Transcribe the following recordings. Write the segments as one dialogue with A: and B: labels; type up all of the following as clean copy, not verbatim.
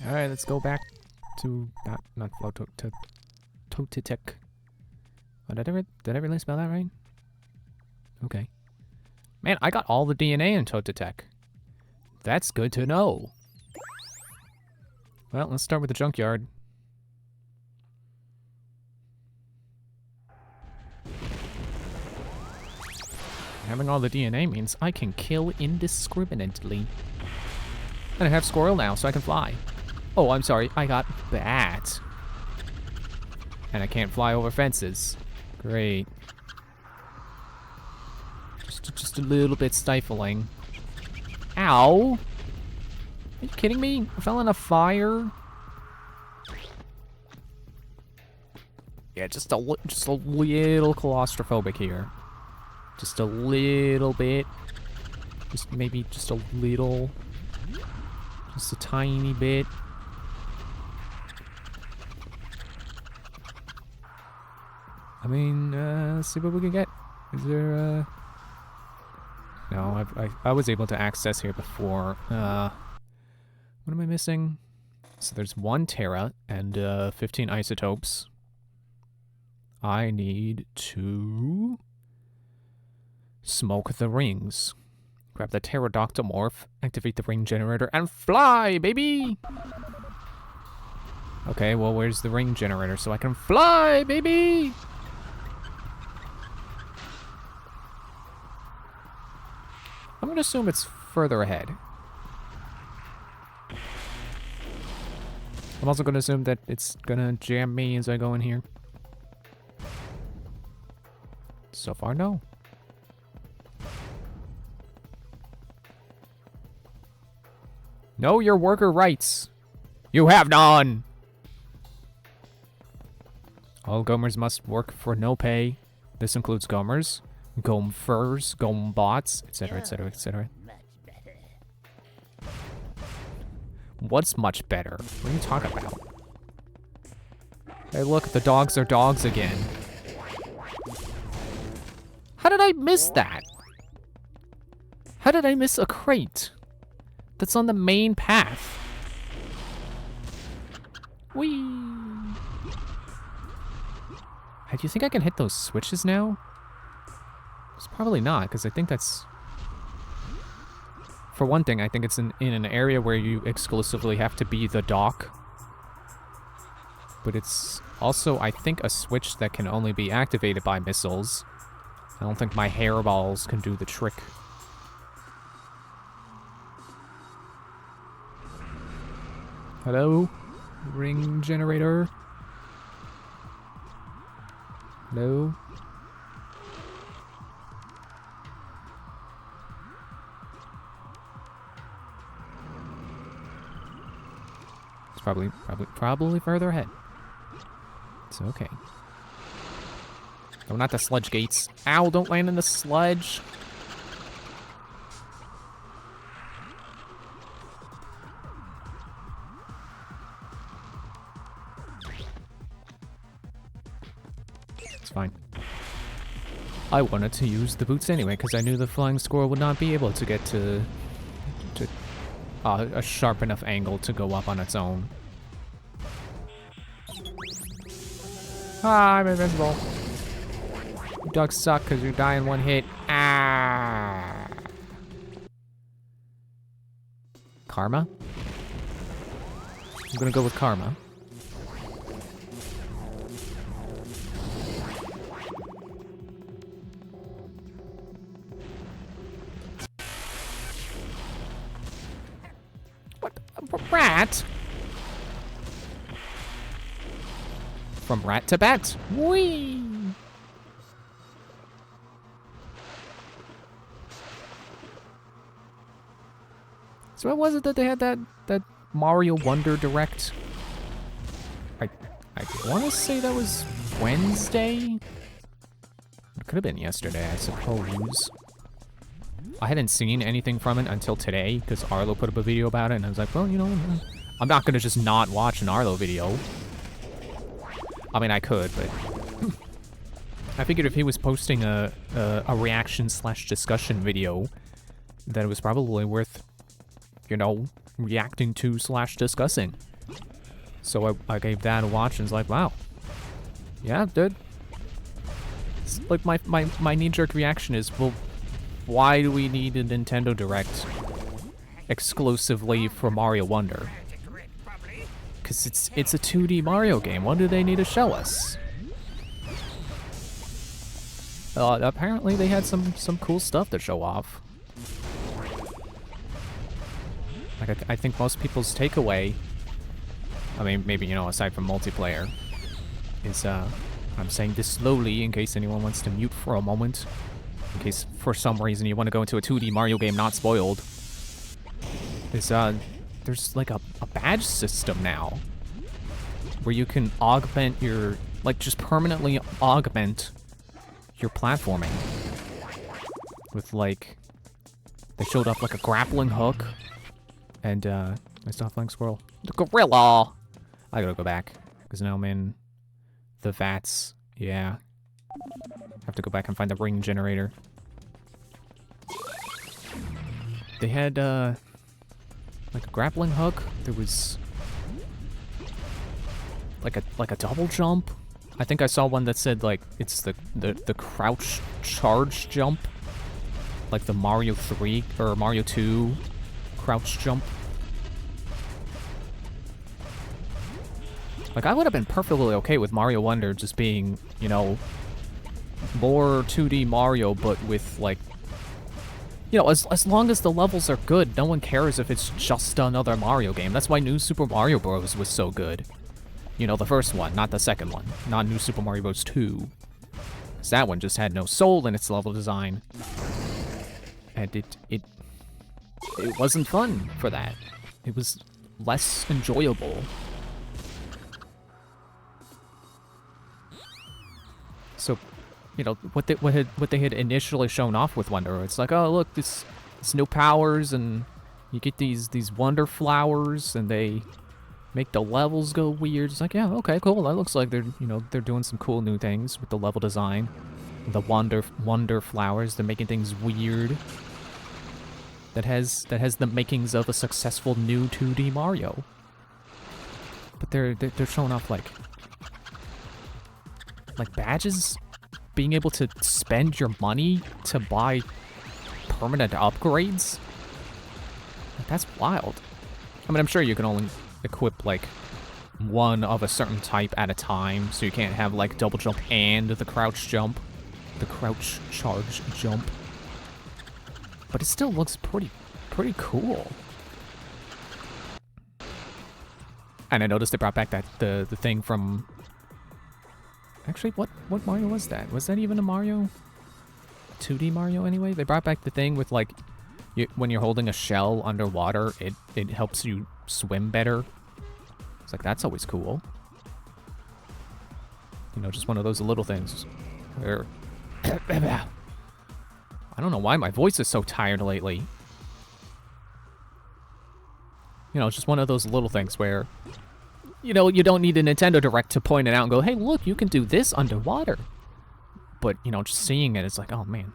A: Alright, let's go back to not Floto to Totitek. Oh, did I really spell that right? Okay. Man, I got all the DNA in Totitek. That's good to know. Well, let's start with the junkyard. Having all the DNA means I can kill indiscriminately. And I have squirrel now, so I can fly. Oh, I'm sorry, I got bat. And I can't fly over fences. Great. Just a little bit stifling. Ow! Are you kidding me? I fell in a fire? Yeah, just a little claustrophobic here. Just a little bit. Just maybe just a little. Just a tiny bit. I mean, let's see what we can get. Is there, No, I was able to access here before. What am I missing? So there's 1 Terra and 15 isotopes. I need to smoke the rings. Grab the pterodactylmorph, activate the ring generator, and fly, baby! Okay, well, where's the ring generator so I can fly, baby? I'm gonna assume it's further ahead. I'm also gonna assume that it's gonna jam me as I go in here. So far, no. Know your worker rights. You have none. All Gomers must work for no pay. This includes Gomers, Gomfers, Gombots, etc., etc., etc. What's much better? What are you talking about? Hey, look, the dogs are dogs again. How did I miss that? How did I miss a crate that's on the main path? Whee! Hey, do you think I can hit those switches now? It's probably not, because I think that's... For one thing, I think it's in an area where you exclusively have to be the dock. But it's also, I think, a switch that can only be activated by missiles. I don't think my hairballs can do the trick. Hello? Ring generator? Hello? It's probably further ahead. It's okay. Oh, not the sludge gates. Ow, don't land in the sludge. It's fine. I wanted to use the boots anyway, because I knew the flying squirrel would not be able to get to a sharp enough angle to go up on its own. Ah, I'm invincible. You dogs suck because you die in one hit. Ah. Karma? I'm gonna go with karma. What? Rat? From rat to bat. Whee! So what was it that they had that Mario Wonder Direct? I want to say that was Wednesday? It could have been yesterday, I suppose. I hadn't seen anything from it until today, because Arlo put up a video about it, and I was like, well, you know, I'm not going to just not watch an Arlo video. I mean, I could, but I figured if he was posting a reaction/discussion video, that it was probably worth, you know, reacting to / discussing. So I gave that a watch and was like, wow. Yeah, dude. It's like my knee-jerk reaction is, well, why do we need a Nintendo Direct exclusively for Mario Wonder? Because it's a 2D Mario game. What do they need to show us? Apparently they had some cool stuff to show off. Like, I think most people's takeaway, I mean, maybe, you know, aside from multiplayer, is, I'm saying this slowly in case anyone wants to mute for a moment. In case, for some reason, you want to go into a 2D Mario game not spoiled. Is, there's, like, a badge system now. Where you can augment your, like, just permanently augment your platforming. With, like, they showed up, like, a grappling hook. And, I still flying squirrel. The gorilla! I gotta go back. Because now I'm in the vats. Yeah. Have to go back and find the ring generator. They had, like a grappling hook. There was like a double jump. I think I saw one that said like it's the crouch charge jump. Like the Mario 3 or Mario 2 crouch jump. Like, I would have been perfectly okay with Mario Wonder just being, you know, more 2D Mario, but with, like, you know, as long as the levels are good, no one cares if it's just another Mario game. That's why New Super Mario Bros. Was so good. You know, the first one, not the second one. Not New Super Mario Bros. 2. Because that one just had no soul in its level design. And it wasn't fun for that. It was less enjoyable. So, you know, what they had initially shown off with Wonder, it's like, oh look, this new powers, and you get these Wonder flowers, and they make the levels go weird. It's like, yeah, okay, cool. That looks like they're doing some cool new things with the level design, the Wonder flowers. They're making things weird. That has the makings of a successful new 2D Mario. But they're showing off like badges, being able to spend your money to buy permanent upgrades. Like, that's wild. I mean, I'm sure you can only equip like one of a certain type at a time, so you can't have like double jump and the crouch jump, the crouch charge jump. But it still looks pretty cool. And I noticed they brought back the thing from. Actually, what Mario was that? Was that even a Mario? 2D Mario anyway? They brought back the thing with like, when you're holding a shell underwater, it helps you swim better. It's like, that's always cool. You know, just one of those little things. Where I don't know why my voice is so tired lately. You know, it's just one of those little things where, you know, you don't need a Nintendo Direct to point it out and go, hey, look, you can do this underwater. But, you know, just seeing it, it's like, oh, man.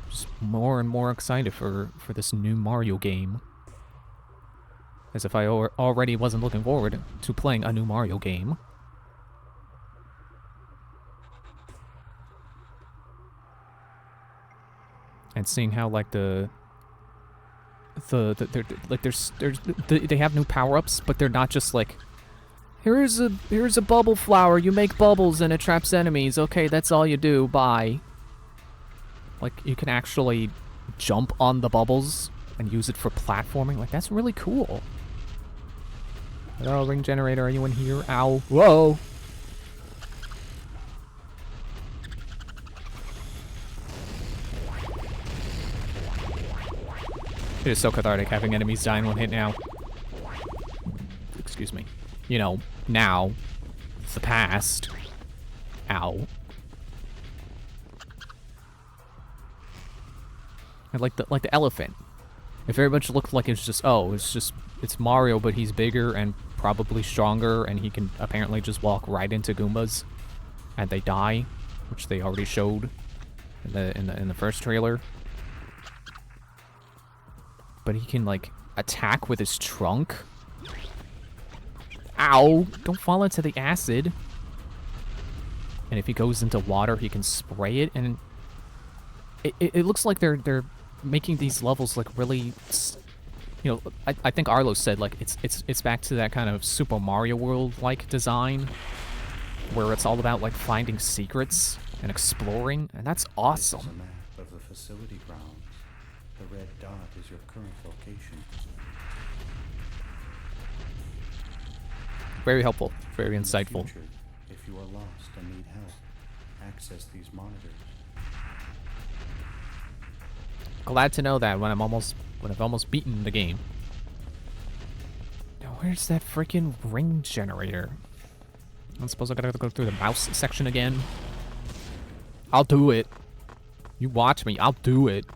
A: Just more and more excited for this new Mario game. As if I already wasn't looking forward to playing a new Mario game. And seeing how, like, they have new power-ups, but they're not just, like, here's a bubble flower, you make bubbles and it traps enemies. Okay, that's all you do, bye. Like, you can actually jump on the bubbles and use it for platforming. Like, that's really cool. Hello, ring generator, are you in here? Ow. Whoa! It is so cathartic having enemies die in one hit now. Excuse me. You know, now. The past. Ow. I like the elephant. It very much looked like it's Mario, but he's bigger and probably stronger, and he can apparently just walk right into Goombas, and they die, which they already showed in the first trailer. But he can like attack with his trunk. Ow! Don't fall into the acid. And if he goes into water, he can spray it, and it looks like they're making these levels like really, you know, I think Arlo said like it's back to that kind of Super Mario World like design, where it's all about like finding secrets and exploring, and that's awesome.
B: This is a map of the facility grounds. The red dot is your current location.
A: Very helpful, very
B: In the
A: insightful.
B: future, if you are lost and need help, access these monitors.
A: Glad to know that when I've almost beaten the game. Now where's that freaking ring generator? I suppose I gotta go through the mouse section again. I'll do it. You watch me, I'll do it.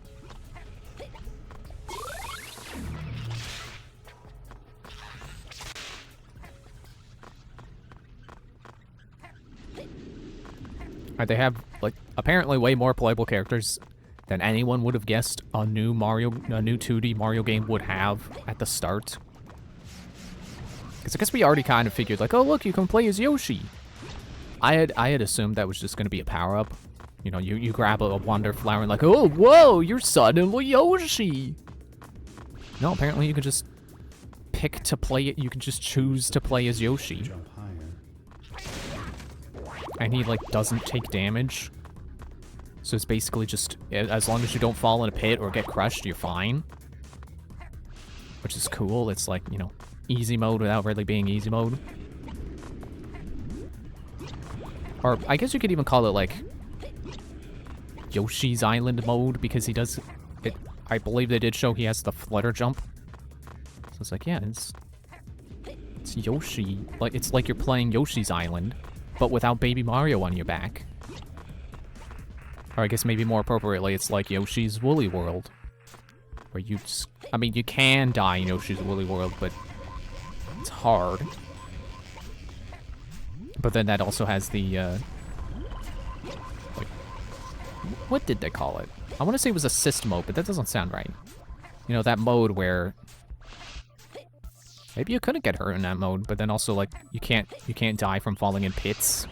A: Alright, they have, like, apparently way more playable characters than anyone would have guessed a new 2D Mario game would have at the start. Because I guess we already kind of figured, like, oh look, you can play as Yoshi. I had assumed that was just going to be a power-up. You know, you grab a Wonder Flower and like, oh, whoa, you're suddenly Yoshi. No, apparently you can just pick to play it. You can just choose to play as Yoshi.
B: Jump higher.
A: And he, like, doesn't take damage. So it's basically just, as long as you don't fall in a pit or get crushed, you're fine. Which is cool. It's like, you know, easy mode without really being easy mode. Or I guess you could even call it, like, Yoshi's Island mode, because he does it. I believe they did show he has the flutter jump. So it's like, yeah, it's Yoshi. Like, it's like you're playing Yoshi's Island, but without Baby Mario on your back. Or I guess maybe more appropriately, it's like Yoshi's Woolly World. Where you just, I mean, you can die in Yoshi's Woolly World, but it's hard. But then that also has the, like, what did they call it? I want to say it was assist mode, but that doesn't sound right. You know, that mode where maybe you couldn't get hurt in that mode, but then also, like, you can't die from falling in pits.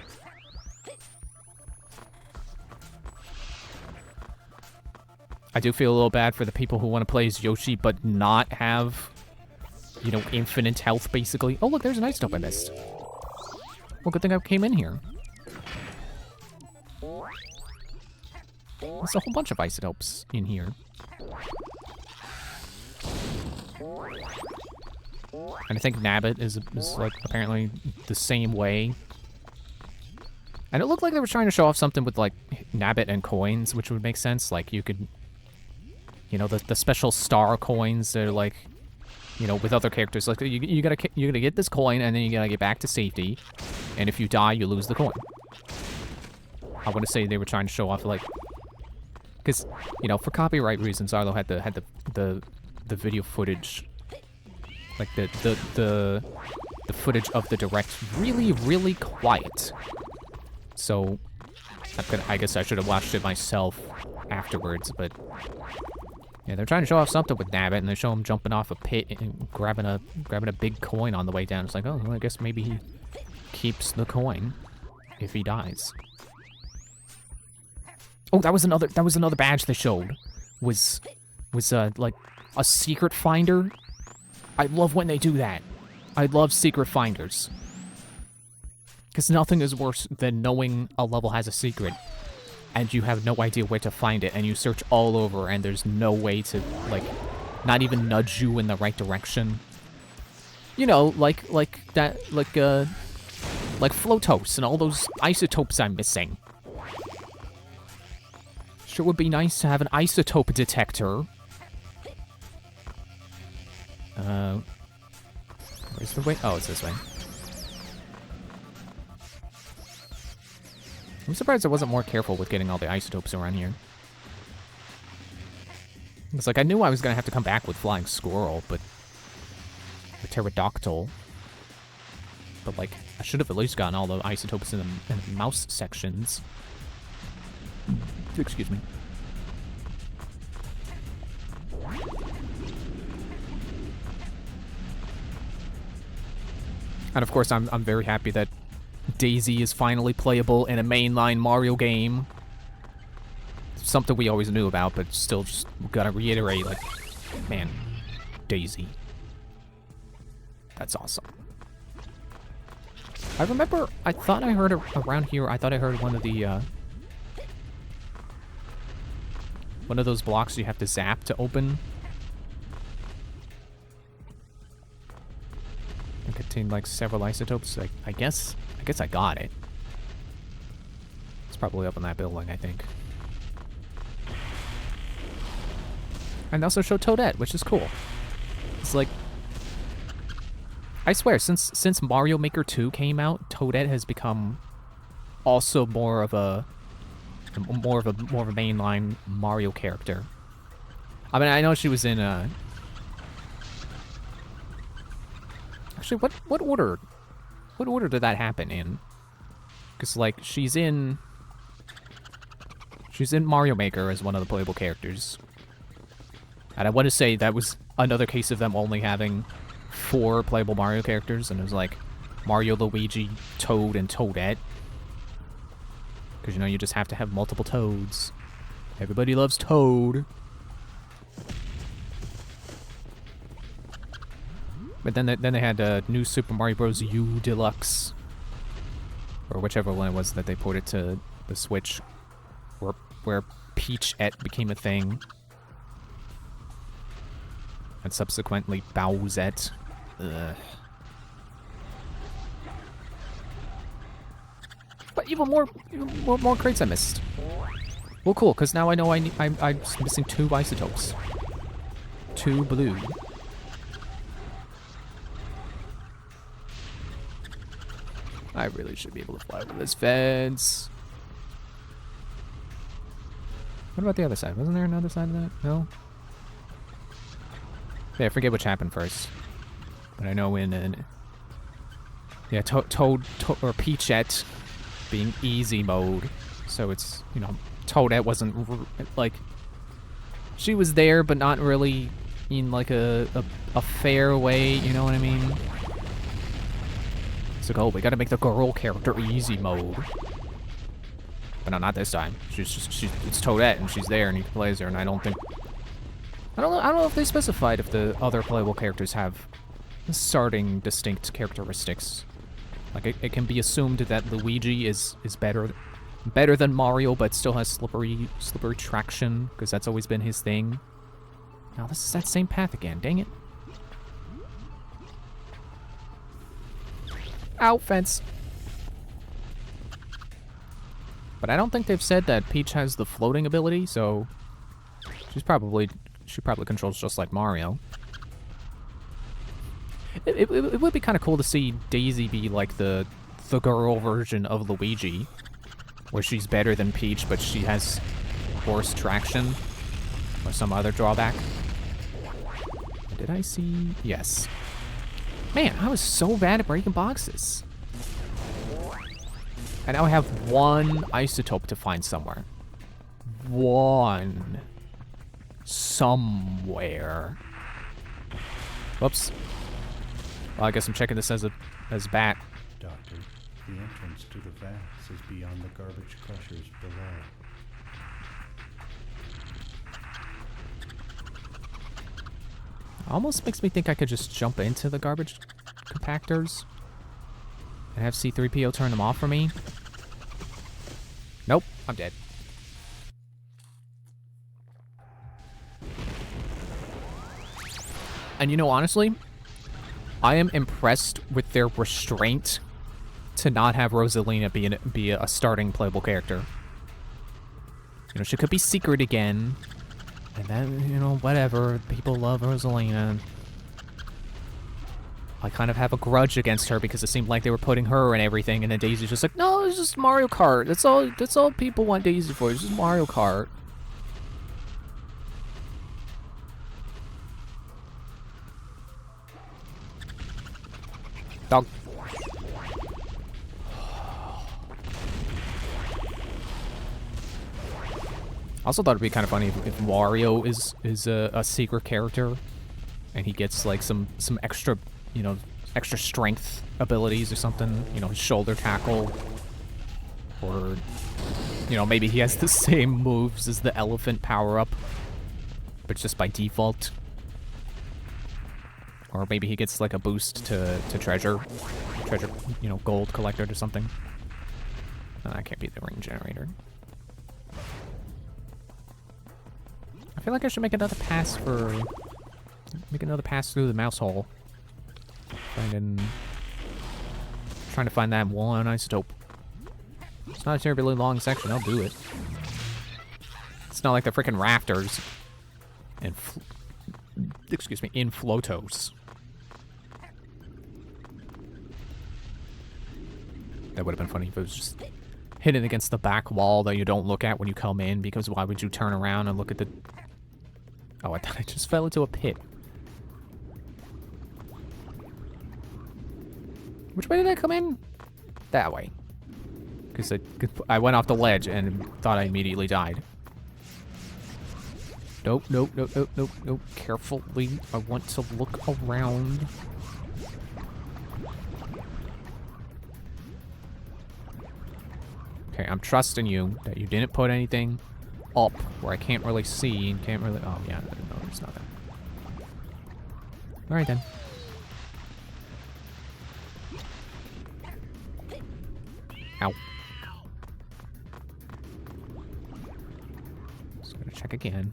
A: I do feel a little bad for the people who want to play as Yoshi but not have, you know, infinite health, basically. Oh, look, there's an ice tope I missed. Well, good thing I came in here. There's a whole bunch of isotopes in here. And I think Nabbit is like, apparently the same way. And it looked like they were trying to show off something with, like, Nabbit and coins, which would make sense. Like, you could, you know, the special star coins that are, like, you know, with other characters. Like, you gotta get this coin, and then you gotta get back to safety. And if you die, you lose the coin. I want to say they were trying to show off, like, because, you know, for copyright reasons, Arlo had the video footage, like the footage of the direct really quiet. So I guess I should have watched it myself afterwards, but yeah, they're trying to show off something with Nabbit, and they show him jumping off a pit and grabbing a big coin on the way down. It's like, oh, well, I guess maybe he keeps the coin if he dies. Oh, that was another badge they showed. Was like a secret finder. I love when they do that. I love secret finders. Because nothing is worse than knowing a level has a secret and you have no idea where to find it, and you search all over and there's no way to, like, not even nudge you in the right direction. You know, like Flotos and all those isotopes I'm missing. Sure would be nice to have an isotope detector. Where's the way? Oh, it's this way. I'm surprised I wasn't more careful with getting all the isotopes around here. It's like, I knew I was gonna have to come back with Flying Squirrel, but... or Pterodactyl. But, like, I should have at least gotten all the isotopes in the mouse sections. Excuse me. And of course, I'm very happy that Daisy is finally playable in a mainline Mario game. Something we always knew about, but still just gotta reiterate, like, man, Daisy. That's awesome. I remember, I thought I heard around here, I thought I heard one of the, one of those blocks you have to zap to open. It contained, like, several isotopes. I guess I got it. It's probably up in that building, I think. And they also showed Toadette, which is cool. It's like, I swear, since Mario Maker 2 came out, Toadette has become also more of a mainline Mario character. I mean, I know she was in actually, what order did that happen in? Because like she's in Mario Maker as one of the playable characters. And I want to say that was another case of them only having 4 playable Mario characters, and it was like Mario, Luigi, Toad, and Toadette. Because, you know, you just have to have multiple Toads. Everybody loves Toad. But then they had New Super Mario Bros. U Deluxe. Or whichever one it was that they ported to the Switch. Where Peachette became a thing. And subsequently Bowsette. Ugh. But even more crates I missed. Well, cool, because now I know I'm missing 2 isotopes. 2 blue. I really should be able to fly over this fence. What about the other side? Wasn't there another side of that? No? Yeah, I forget which happened first. But I know yeah, Toad or Peachette being easy mode. So it's, you know, Toadette wasn't, like, she was there, but not really in, like, a fair way, you know what I mean? It's like, oh, we gotta make the girl character easy mode. But no, not this time. It's Toadette, and she's there, and he plays her, and I don't know if they specified if the other playable characters have starting distinct characteristics. Like, it can be assumed that Luigi is better than Mario, but still has slippery traction, because that's always been his thing. Now, this is that same path again, dang it. Ow, fence. But I don't think they've said that Peach has the floating ability, so she probably controls just like Mario. It would be kind of cool to see Daisy be like the girl version of Luigi, where she's better than Peach, but she has worse traction or some other drawback. Did I see? Yes. Man, I was so bad at breaking boxes. And now I have 1 isotope to find somewhere. 1. Somewhere. Whoops. Well, I guess I'm checking this as bat.
B: Doctor, the entrance to the vats is beyond the garbage crushers below.
A: Almost makes me think I could just jump into the garbage compactors and have C-3PO turn them off for me. Nope, I'm dead. And you know, honestly, I am impressed with their restraint to not have Rosalina be a starting playable character. You know, she could be secret again. And then, you know, whatever. People love Rosalina. I kind of have a grudge against her because it seemed like they were putting her in everything, and then Daisy's just like, no, it's just Mario Kart. That's all people want Daisy for. It's just Mario Kart. Dog. I also thought it'd be kind of funny if Wario is a secret character, and he gets like some extra, you know, extra strength abilities or something. You know, his shoulder tackle. Or, you know, maybe he has the same moves as the elephant power-up, but just by default. Or maybe he gets like a boost to treasure, you know, gold collected or something. No, that can't be the ring generator. I feel like I should make another pass through the mouse hole. Trying to find that one isotope. It's not a terribly long section, I'll do it. It's not like the freaking rafters in Flotos. That would have been funny if it was just hidden against the back wall that you don't look at when you come in, because why would you turn around and look at the... Oh, I thought I just fell into a pit. Which way did I come in? That way. Because I went off the ledge and thought I immediately died. Nope, nope, nope, nope, nope, nope. Carefully, I want to look around. Okay, I'm trusting you that you didn't put anything up where I can't really see and can't really... Oh, yeah, no, it's not that. Alright, then. Ow. Just gotta check again.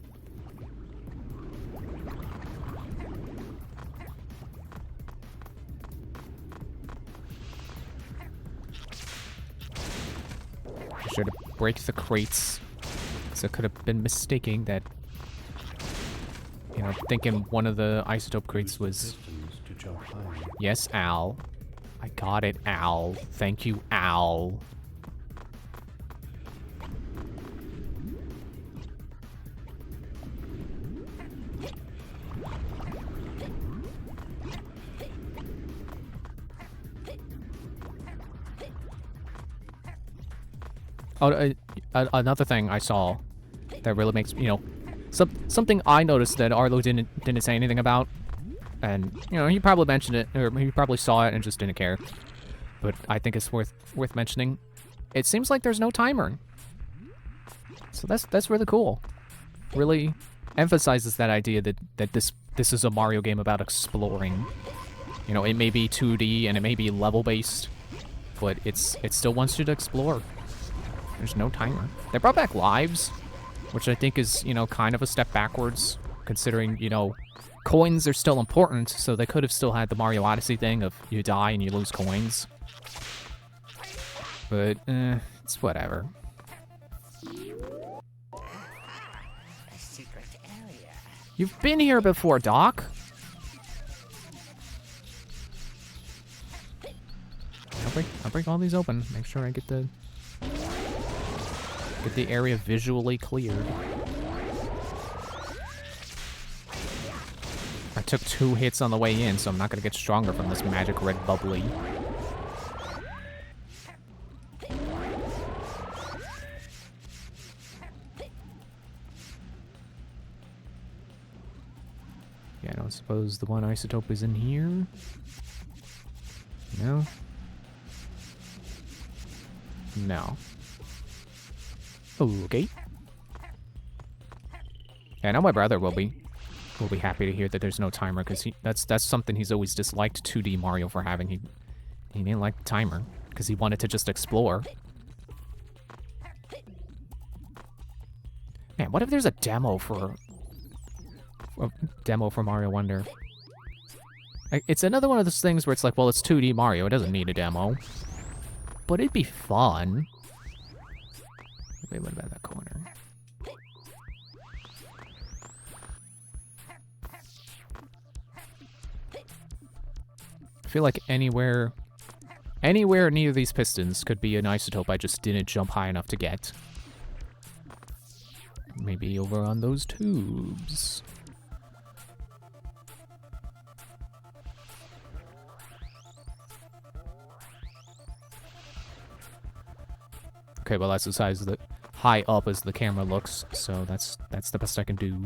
A: Be sure to break the crates. So it could have been mistaking that, you know, thinking one of the isotope crates was... Yes, Al. I got it, Al. Thank you, Al. Oh, another thing I saw that really makes, you know, something I noticed that Arlo didn't say anything about, and you know, he probably mentioned it, or he probably saw it and just didn't care. But I think it's worth mentioning. It seems like there's no timer, so that's really cool. Really emphasizes that idea that this is a Mario game about exploring. You know, it may be 2D and it may be level based, but it still wants you to explore. There's no timer. They brought back lives, which I think is, you know, kind of a step backwards, considering, you know, coins are still important, so they could have still had the Mario Odyssey thing of you die and you lose coins. But, it's whatever.
C: A secret area.
A: You've been here before, Doc. I'll break all these open. Make sure I get the area visually cleared. I took 2 hits on the way in, so I'm not gonna get stronger from this magic red bubbly. Yeah, I don't suppose the one isotope is in here. No. No. Okay. Yeah, I know my brother will be happy to hear that there's no timer, because that's something he's always disliked 2D Mario for having. He didn't like the timer because he wanted to just explore. Man, what if there's a demo for Mario Wonder? It's another one of those things where it's like, well, it's 2D Mario, it doesn't need a demo, but it'd be fun. Wait, what about that corner? I feel like anywhere near these pistons could be an isotope I just didn't jump high enough to get. Maybe over on those tubes. Okay, well that's the size of the high up as the camera looks, so that's the best I can do.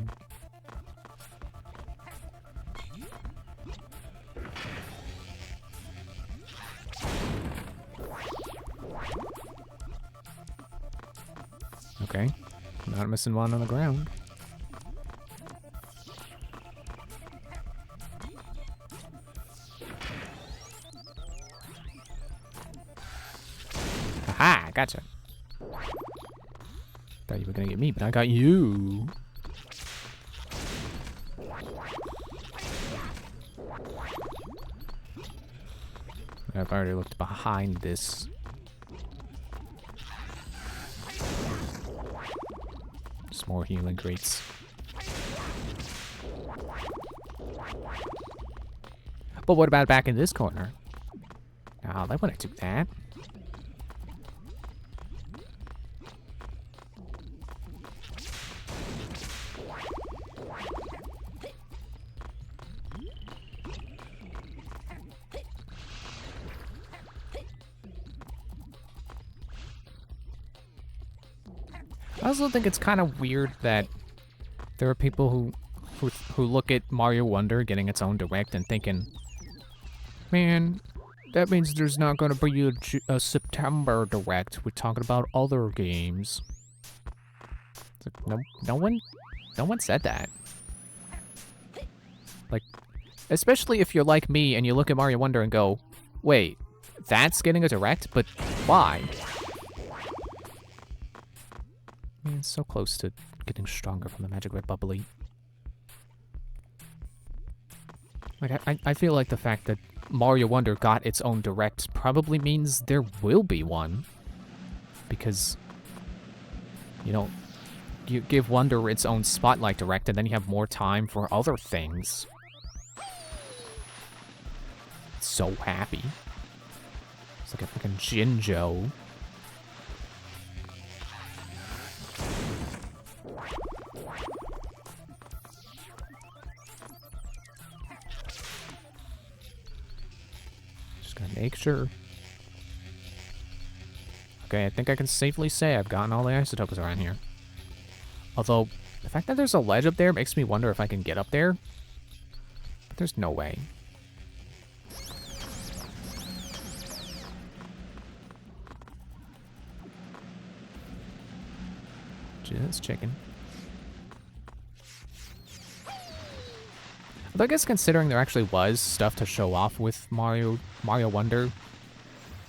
A: Not missing one on the ground. Aha! Gotcha. Thought you were gonna get me, but I got you. I've already looked behind this. Just more healing crates. But what about back in this corner? Oh, I want to do that. I also think it's kind of weird that there are people who look at Mario Wonder getting its own direct and thinking, man, that means there's not going to be a September direct. We're talking about other games. It's like, no one said that. Like, especially if you're like me and you look at Mario Wonder and go, wait, that's getting a direct, but why? I mean, it's so close to getting stronger from the Magic Red Bubbly. Like, I feel like the fact that Mario Wonder got its own direct probably means there will be one. Because, you know, you give Wonder its own Spotlight direct and then you have more time for other things. So happy. It's like a freaking Jinjo. Make sure. Okay, I think I can safely say I've gotten all the isotopes around here. Although, the fact that there's a ledge up there makes me wonder if I can get up there. But there's no way. Just checking. Although I guess considering there actually was stuff to show off with Mario Wonder,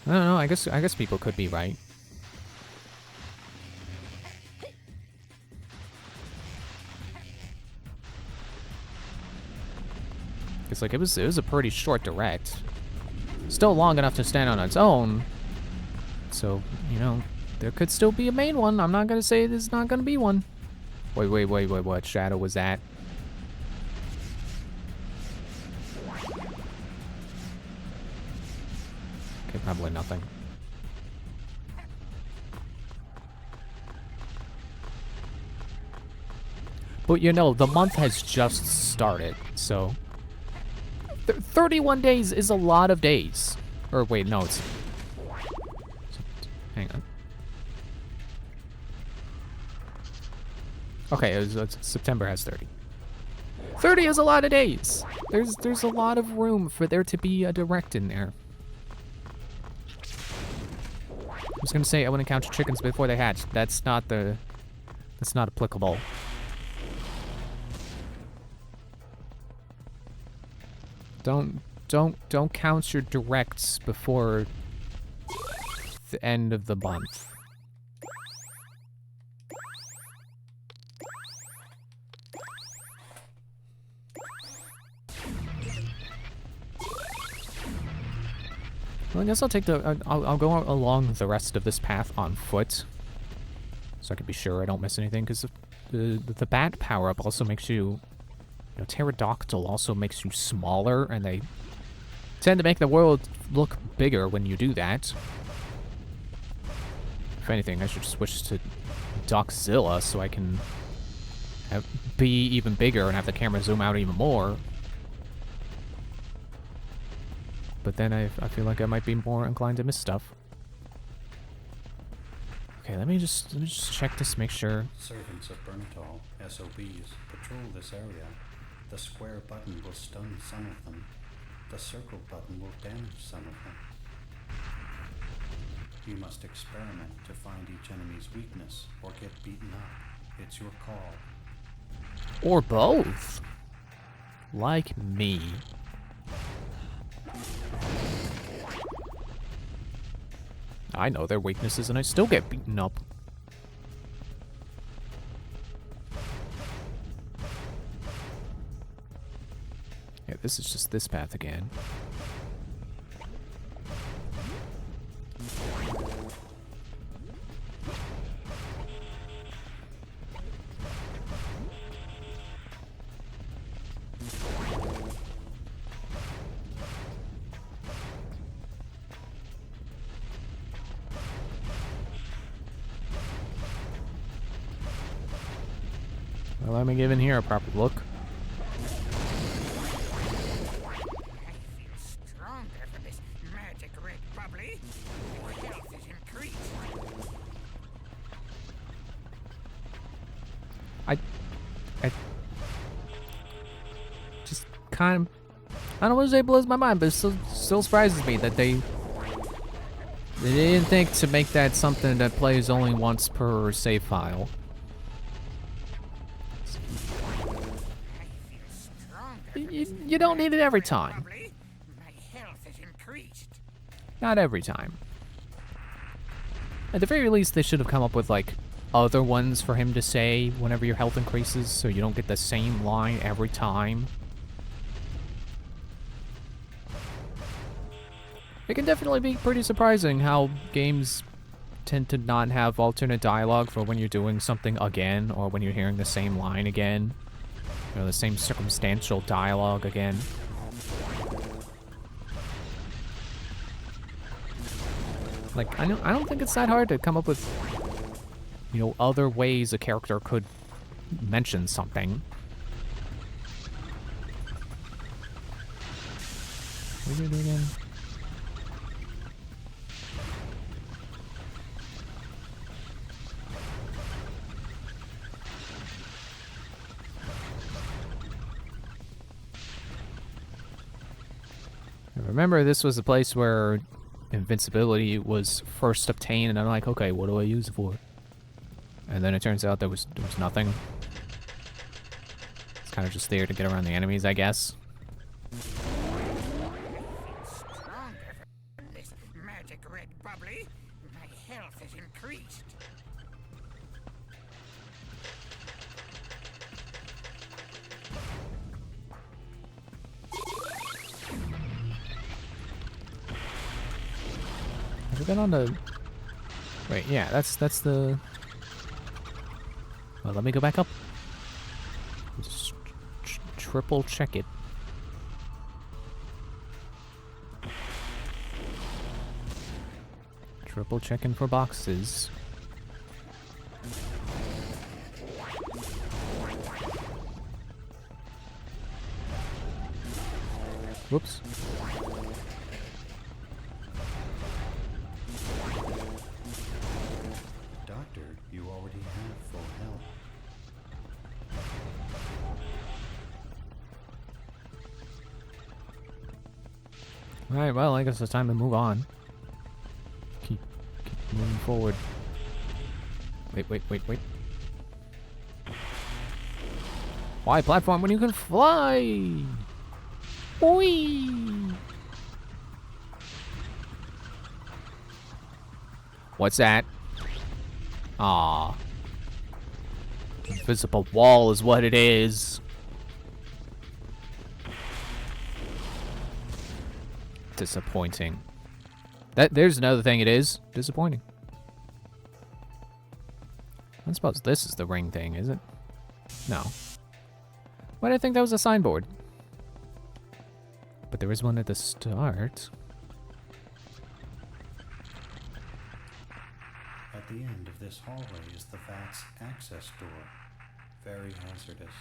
A: I don't know. I guess people could be right. It's like it was a pretty short direct, still long enough to stand on its own. So you know there could still be a main one. I'm not gonna say there's not gonna be one. Wait, what shadow was that? Probably nothing. But you know, the month has just started, so 31 days is a lot of days. Or wait, no, it's hang on. Okay, September has 30. 30 is a lot of days. There's a lot of room for there to be a direct in there. I was gonna say I wouldn't count your chickens before they hatch. That's not applicable. Don't count your directs before the end of the month. Well, I guess I'll take I'll go along the rest of this path on foot, so I can be sure I don't miss anything. Because the bat power up also makes you, pterodactyl also makes you smaller, and they tend to make the world look bigger when you do that. If anything, I should switch to Doxzilla so I can be even bigger and have the camera zoom out even more. But then I feel like I might be more inclined to miss stuff. Okay, let me just check this, make sure.
B: Servants of Bernatol, SOBs, patrol this area. The square button will stun some of them. The circle button will damage some of them. You must experiment to find each enemy's weakness or get beaten up. It's your call.
A: Or both. Like me. I know their weaknesses and I still get beaten up. Yeah, this is just this path again. Well, let me give in here a proper look.
C: I feel stronger from this magic red bubbly. My health is increased.
A: I just kind of, I don't want to say it blows my mind, but it still surprises me that they didn't think to make that something that plays only once per save file.
C: I feel stronger.
A: You don't need it every time.
C: Bubbly. My health is increased.
A: Not every time. At the very least, they should have come up with, like, other ones for him to say whenever your health increases, so you don't get the same line every time. It can definitely be pretty surprising how games tend to not have alternate dialogue for when you're doing something again, or when you're hearing the same line again. You know, the same circumstantial dialogue again. Like, I don't think it's that hard to come up with, you know, other ways a character could mention something. What do you do again? Remember, this was the place where invincibility was first obtained, and I'm like, okay, what do I use it for? And then it turns out there was nothing. It's kind of just there to get around the enemies, I guess.
C: I feel stronger from this magic red bubbly. My health is increased.
A: Have we been on the... Wait, yeah, that's the... Well, let me go back up. Just triple check it. Triple checking for boxes. Whoops.
B: Doctor, you already have full health.
A: Alright, well, I guess it's time to move on. Keep moving forward. Wait. Why platform when you can fly? Whee! What's that? Ah, invisible wall is what it is. Disappointing. There's another thing it is. Disappointing. I suppose this is the ring thing, is it? No. Why did I think that was a signboard? But there is one at the start.
B: At the end of this hallway is the vat's access door. Very hazardous.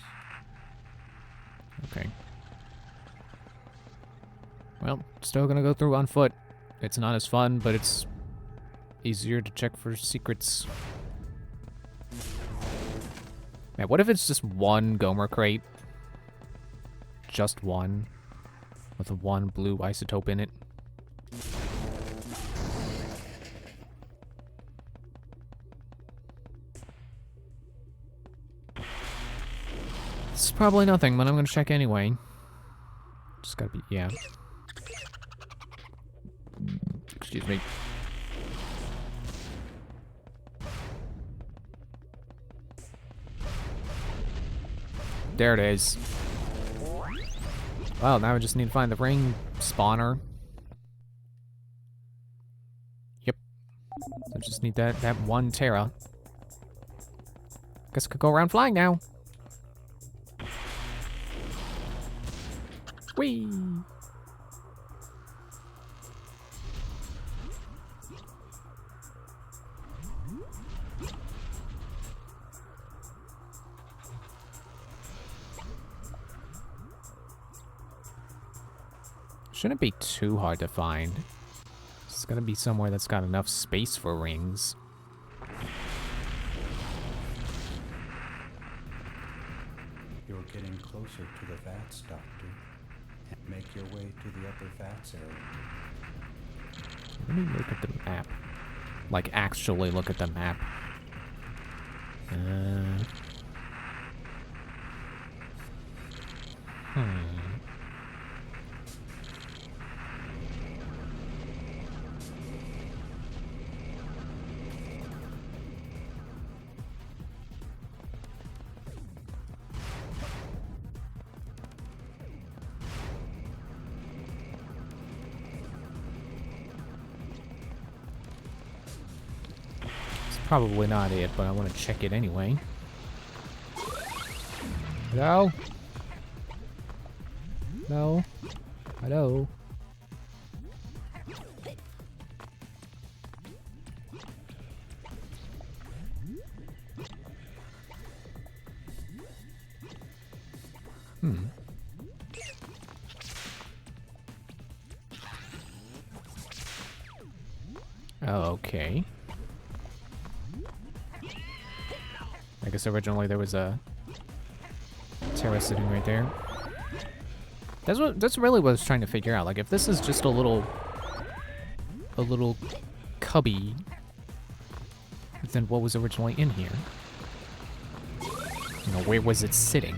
A: Okay. Well, still gonna go through on foot. It's not as fun, but it's easier to check for secrets. Man, what if it's just one Gomer crate? Just one. With a one blue isotope in it. probably nothing, but I'm gonna check anyway. Just gotta be, yeah. Excuse me. There it is. Well, now we just need to find the ring spawner. Yep. I just need that one Terra. Guess I could go around flying now. Whee! Shouldn't be too hard to find. It's gonna be somewhere that's got enough space for rings.
B: You're getting closer to the vats, Doctor. Make your way to the upper vats area.
A: Let me look at the map. Like, actually look at the map. Probably not it, but I want to check it anyway. Hello? No? Hello? Okay. I guess originally there was a Terra sitting right there. That's really what I was trying to figure out. Like, if this is just a little cubby, then what was originally in here? You know, where was it sitting?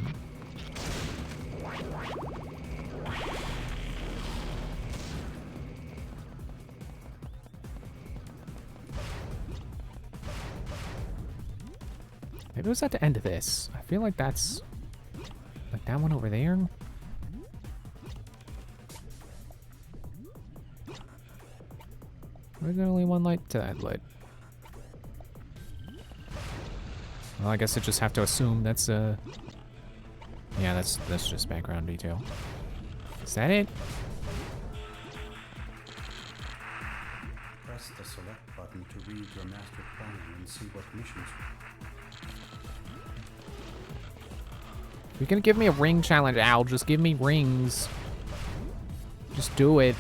A: Maybe it was at the end of this. I feel like that's... like that one over there? Where's there only one light to that lit? Well, I guess I just have to assume that's yeah, that's just background detail. Is that it?
B: Press the select button to read your master plan and see what missions.
A: If you're gonna give me a ring challenge, Al, just give me rings. Just do it.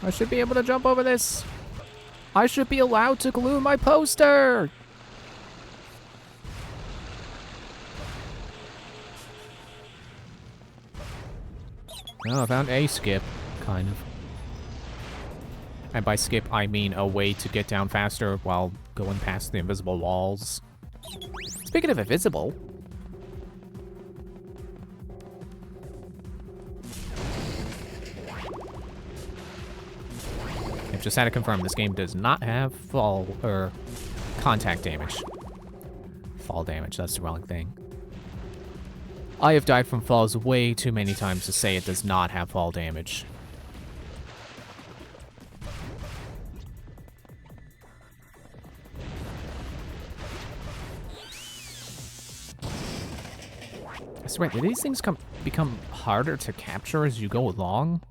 A: I should be able to jump over this. I should be allowed to glue my poster. Oh, I found a skip, kind of. And by skip, I mean a way to get down faster while going past the invisible walls. Speaking of invisible... just had to confirm this game does not have fall or contact damage. Fall damage, that's the wrong thing. I have died from falls way too many times to say it does not have fall damage. I swear, do these things become harder to capture as you go along?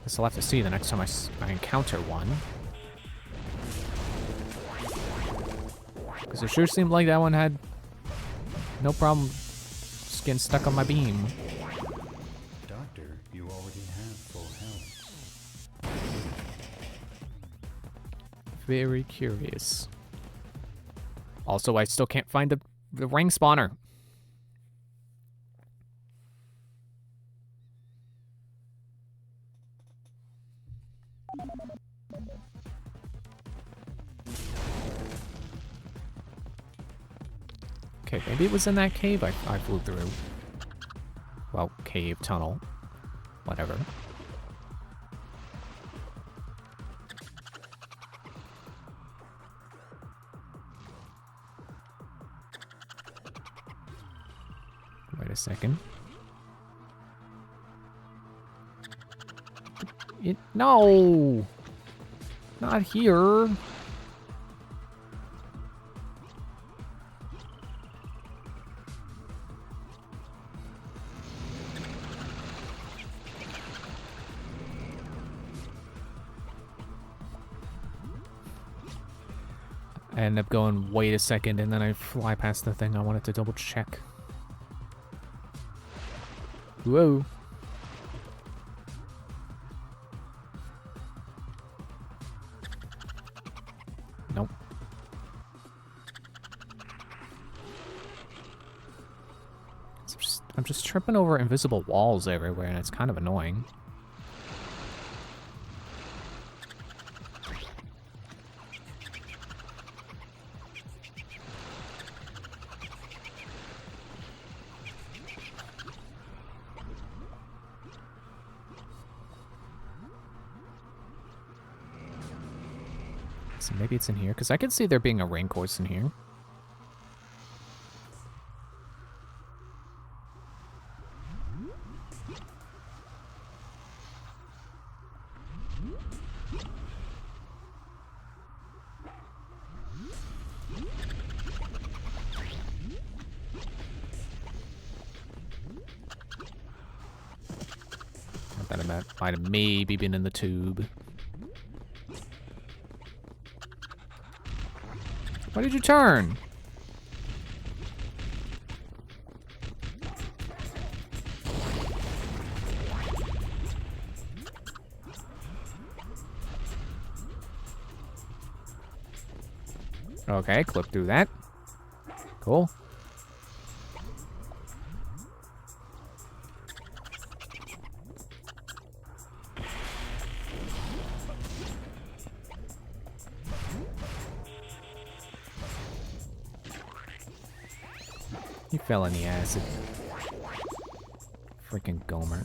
A: Guess I'll have to see the next time I encounter one. Because it sure seemed like that one had no problem just getting stuck on my beam.
B: Doctor, you already have full health.
A: Very curious. Also, I still can't find the ring spawner. Okay, maybe it was in that cave I flew through. Well, cave, tunnel, whatever. Wait a second. No! Not here. I end up going, wait a second, and then I fly past the thing I wanted to double check. Whoa. Nope. I'm just tripping over invisible walls everywhere, and it's kind of annoying. So maybe it's in here, because I can see there being a rain course in here. That might have maybe been in the tube. Why did you turn? Okay, clip through that. Cool. He fell in the acid. Freaking Gomer.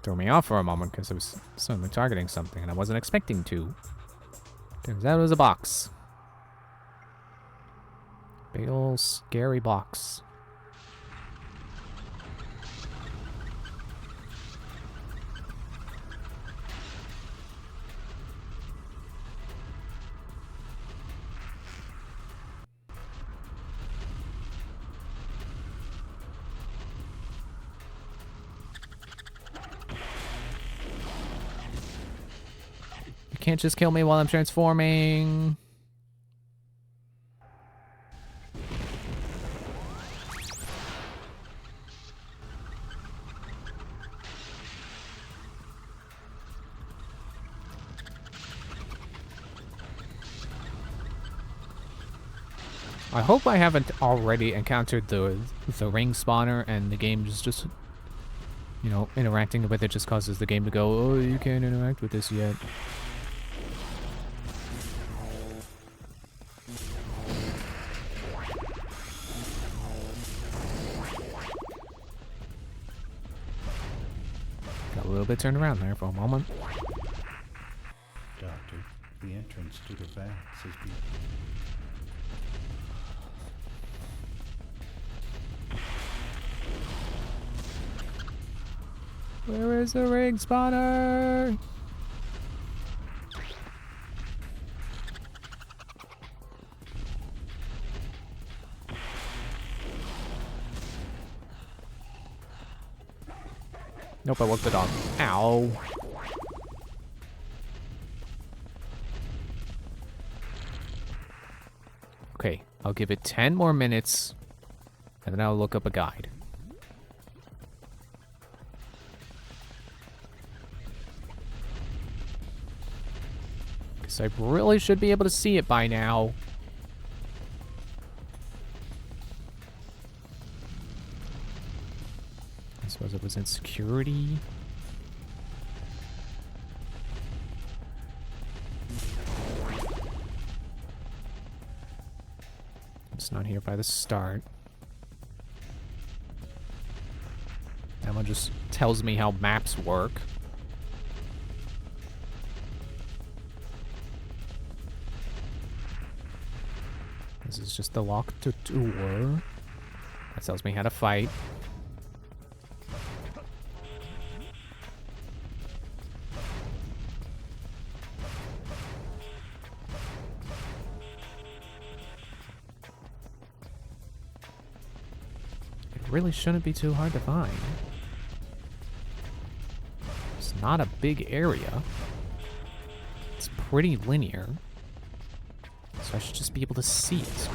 A: Threw me off for a moment because I was suddenly targeting something and I wasn't expecting to. Turns out it was a box. Big ol' scary box. You can't just kill me while I'm transforming. I hope I haven't already encountered the ring spawner and the game is just, you know, interacting with it just causes the game to go, oh, you can't interact with this yet. Got a little bit turned around there for a moment.
B: Doctor, the entrance to the vats has been...
A: Where is the ring spawner? Nope, I woke the dog. Ow. Okay, I'll give it 10 more minutes, and then I'll look up a guide. Because I really should be able to see it by now. I suppose it was in security. It's not here by the start. Emma just tells me how maps work. This is just the locked door. That tells me how to fight. It really shouldn't be too hard to find. It's not a big area. It's pretty linear. So I should just be able to see it.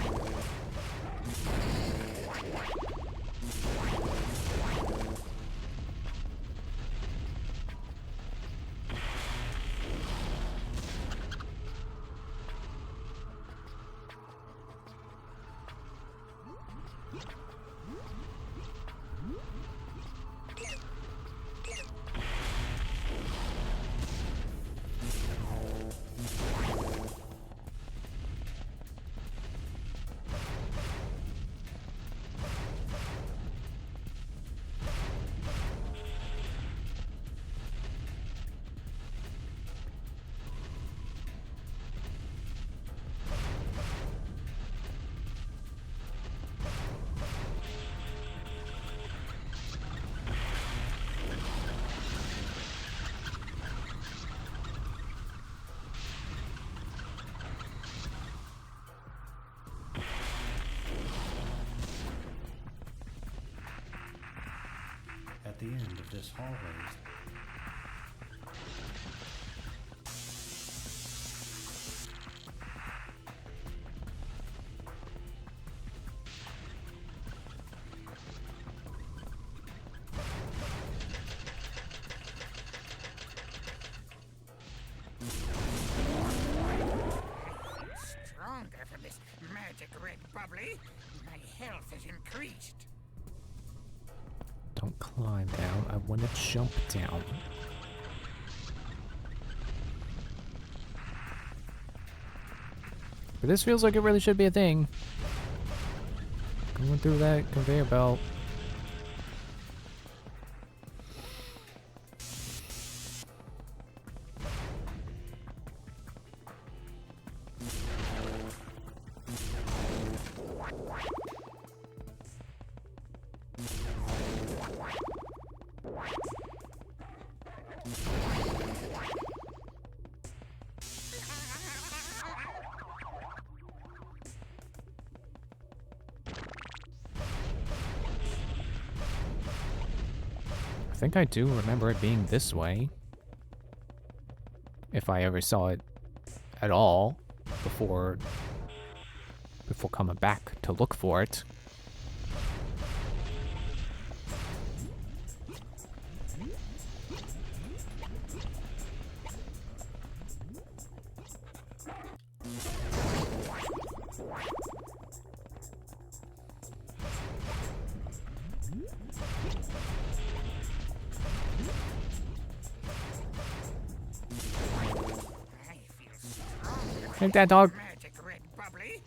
B: At the end of this hallway,
C: Stronger from this magic red bubbly. My health is increased.
A: Don't climb down. I want to jump down. But this feels like it really should be a thing. Going through that conveyor belt. I think I do remember it being this way. If I ever saw it at all before coming back to look for it. Take that, dog.
C: Magic red bubbly.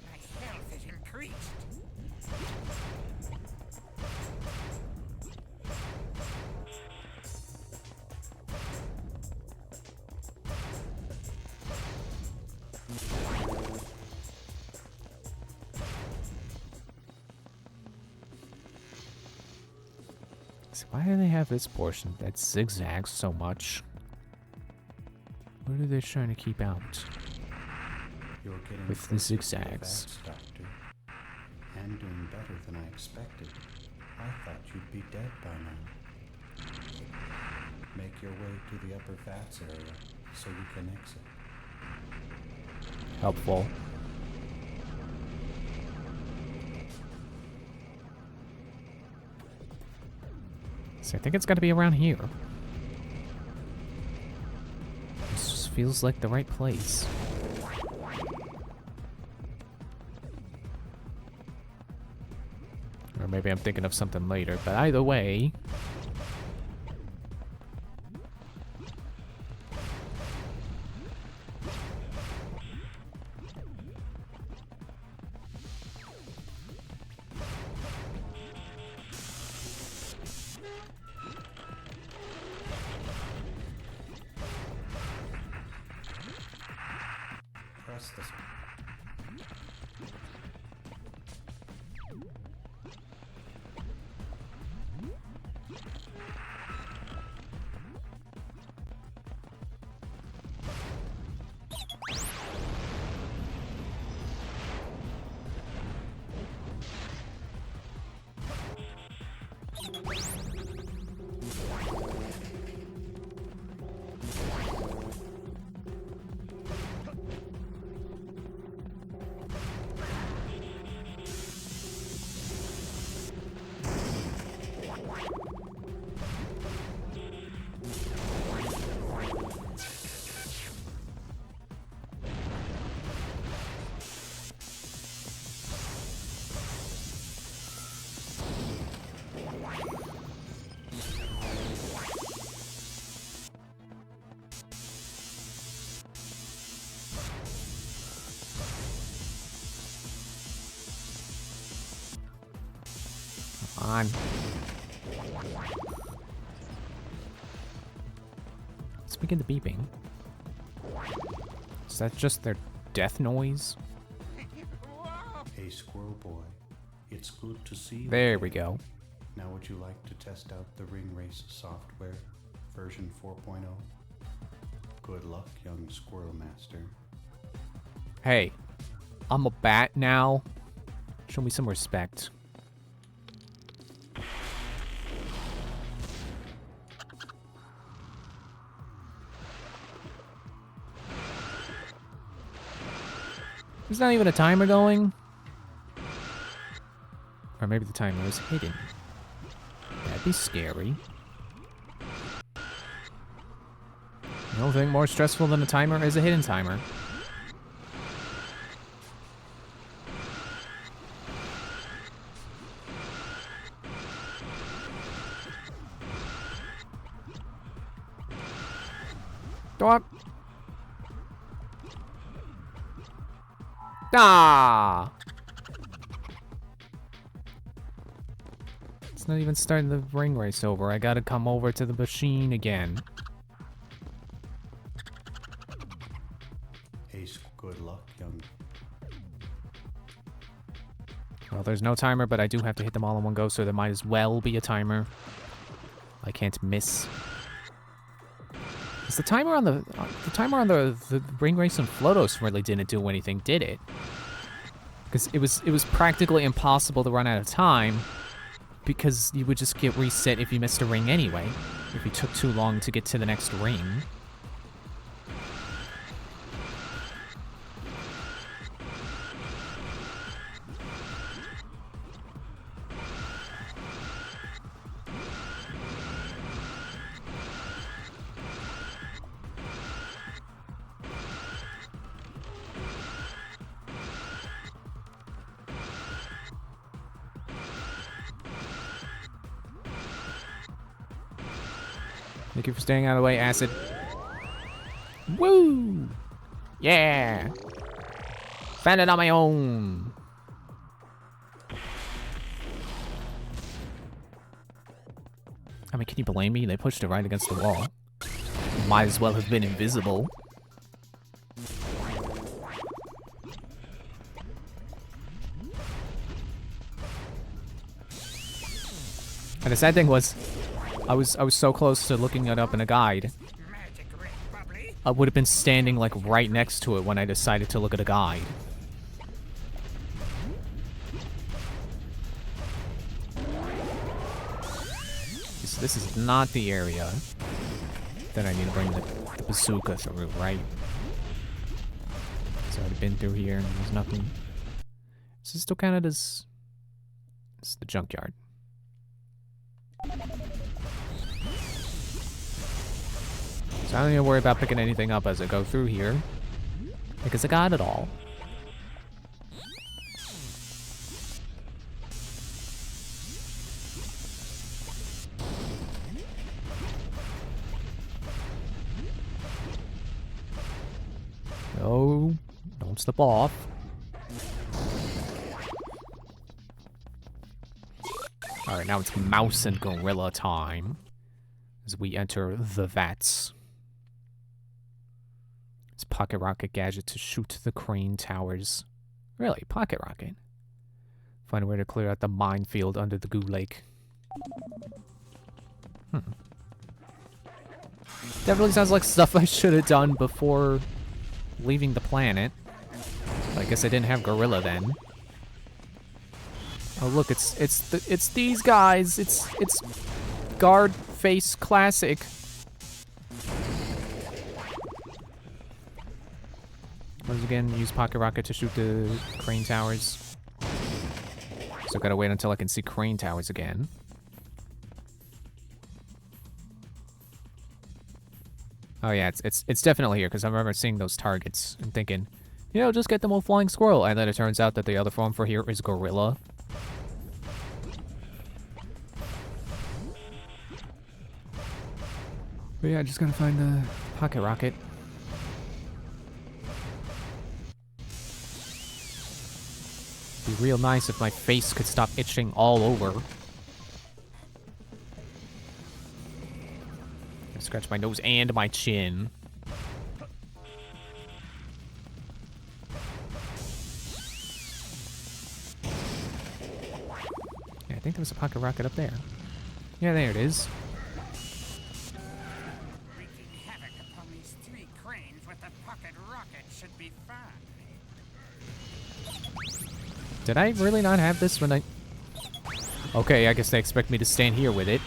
C: My health is increased.
A: So why do they have this portion that zigzags so much? What are they trying to keep out?
B: you're getting
A: With the
B: closer to your
A: zigzags.
B: vats, Doctor. And doing better than I expected. I thought you'd be dead by now. Make your way to the upper vats area so you can exit.
A: Helpful. So I think it's got to be around here. This just feels like the right place. Or maybe I'm thinking of something later, but either way...
B: Press this.
A: On. Let's begin the beeping. Is that just their death noise?
B: Hey, squirrel boy. It's good to see you.
A: There we go.
B: Now would you like to test out the Ring Race software, version 4.0? Good luck, young squirrel master.
A: Hey, I'm a bat now. Show me some respect. There's not even a timer going. Or maybe the timer is hidden. That'd be scary. The only thing more stressful than a timer is a hidden timer. Stop. Ah! It's not even starting the ring race over. I gotta come over to the machine again.
B: Ace, good luck, young.
A: Well, there's no timer, but I do have to hit them all in one go, so there might as well be a timer. I can't miss. Is the timer on the ring race and Flotos really didn't do anything, did it? Because it was practically impossible to run out of time, because you would just get reset if you missed a ring anyway, if you took too long to get to the next ring. Thank you for staying out of the way, Acid. Woo! Yeah! Found it on my own! I mean, can you blame me? They pushed it right against the wall. Might as well have been invisible. And the sad thing was, I was so close to looking it up in a guide. I would have been standing like right next to it when I decided to look at a guide. So this is not the area that I need to bring the bazooka through, right? It's already been through here and there's nothing. This is still counted as... It's the junkyard. So I don't need to worry about picking anything up as I go through here, because I got it all. No, don't slip off. Alright, now it's mouse and gorilla time as we enter the vats. It's pocket rocket gadget to shoot the crane towers. Really, pocket rocket? Find a way to clear out the minefield under the goo lake. Definitely sounds like stuff I should have done before leaving the planet. I guess I didn't have gorilla then. Oh look, it's these guys. It's Guard Face Classic. Once again, use pocket rocket to shoot the crane towers. So gotta wait until I can see crane towers again. Oh yeah, it's definitely here because I remember seeing those targets and thinking, you know, just get them with flying squirrel, and then it turns out that the other form for here is gorilla. But yeah, just gotta find the pocket rocket. Be real nice if my face could stop itching all over. I scratch my nose and my chin. Yeah, I think there was a pocket rocket up there. Yeah, there it is.
C: Wreaking havoc upon these 3 cranes with the pocket rocket should be fun.
A: Did I really not have this when I... Okay, I guess they expect me to stand here with it.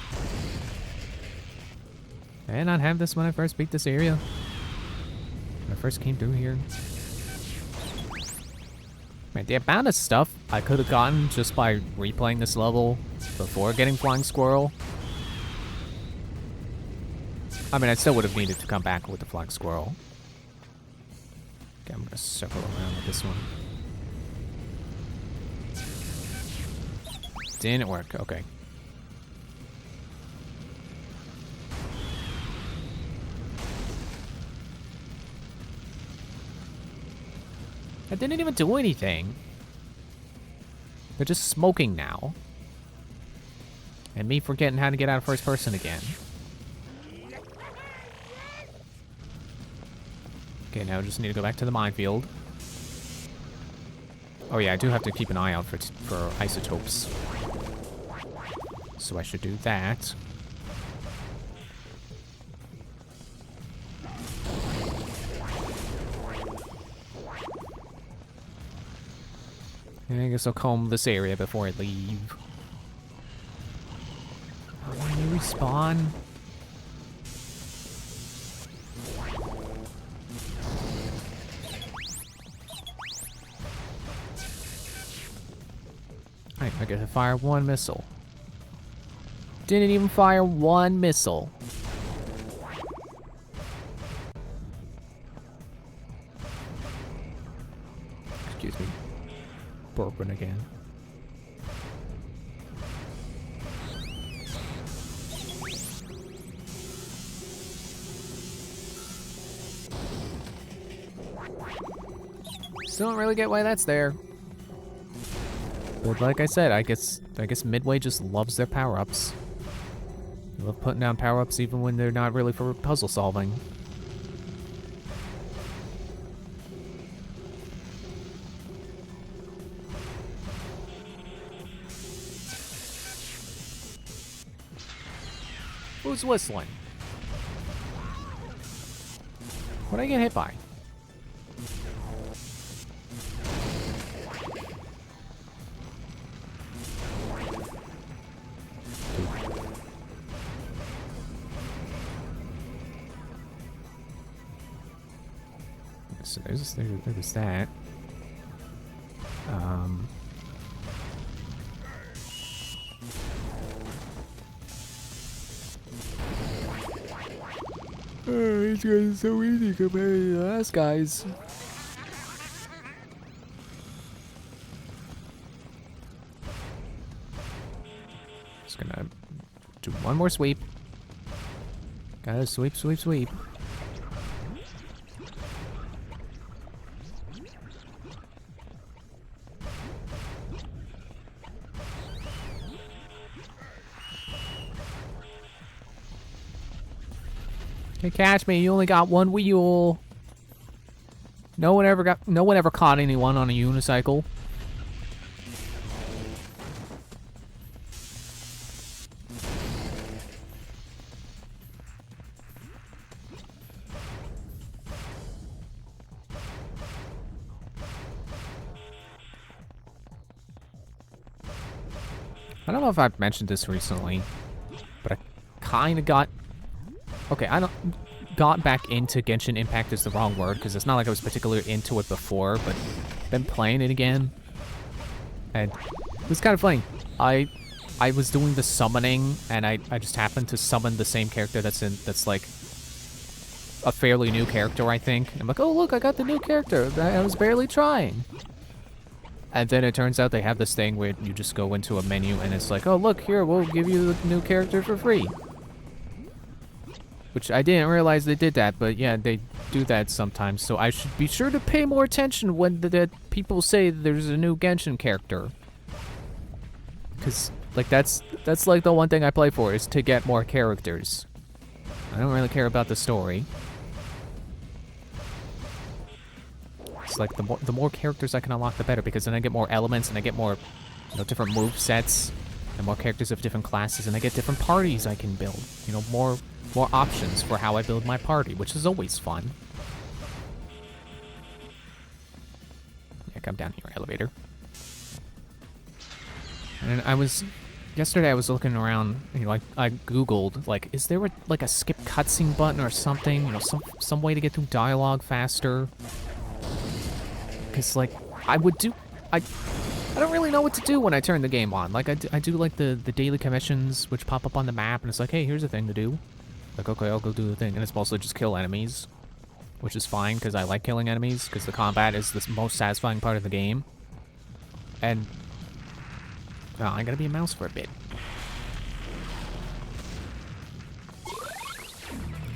A: Did I not have this when I first beat this area? When I first came through here? Man, the amount of stuff I could have gotten just by replaying this level before getting Flying Squirrel. I mean, I still would have needed to come back with the Flying Squirrel. Okay, I'm gonna circle around with this one. Didn't work, okay. I didn't even do anything. They're just smoking now. And me forgetting how to get out of first person again. Okay, now I just need to go back to the minefield. Oh yeah, I do have to keep an eye out for isotopes. So I should do that. I guess I'll comb this area before I leave. Oh, when you respawn? Alright, I get to fire 1 missile. Didn't even fire 1 missile. Excuse me. Burping again. Still don't really get why that's there. But like I said, I guess Midway just loves their power-ups. They love putting down power-ups even when they're not really for puzzle solving. Who's whistling? What did I get hit by? So there was that. These guys are so easy compared to the last guys. Just gonna do one more sweep. Gotta sweep, sweep, sweep. Can't catch me, you only got one wheel. No one ever caught anyone on a unicycle. I don't know if I've mentioned this recently, but I kind of got... Okay, I don't... Got back into Genshin Impact is the wrong word, because it's not like I was particularly into it before, but been playing it again. And it was kind of funny. I was doing the summoning, and I just happened to summon the same character that's like a fairly new character, I think. I'm like, oh look, I got the new character. I was barely trying. And then it turns out they have this thing where you just go into a menu and it's like, oh look, here, we'll give you the new character for free. Which I didn't realize they did that, but yeah, they do that sometimes. So I should be sure to pay more attention when the people say there's a new Genshin character. Because, like, that's like the one thing I play for, is to get more characters. I don't really care about the story. It's like the more characters I can unlock, the better, because then I get more elements and I get more, you know, different move sets and more characters of different classes, and I get different parties I can build. You know, more options for how I build my party, which is always fun. Yeah, come down here, elevator. And yesterday I was looking around, you know, I googled, like, is there a skip cutscene button or something? You know, some way to get through dialogue faster? Because, like, I don't really know what to do when I turn the game on. Like, I do like, the daily commissions, which pop up on the map, and it's like, hey, here's a thing to do. Like, okay, I'll go do the thing. And it's mostly just kill enemies, which is fine, because I like killing enemies, because the combat is the most satisfying part of the game. And... oh, I'm gonna be a mouse for a bit.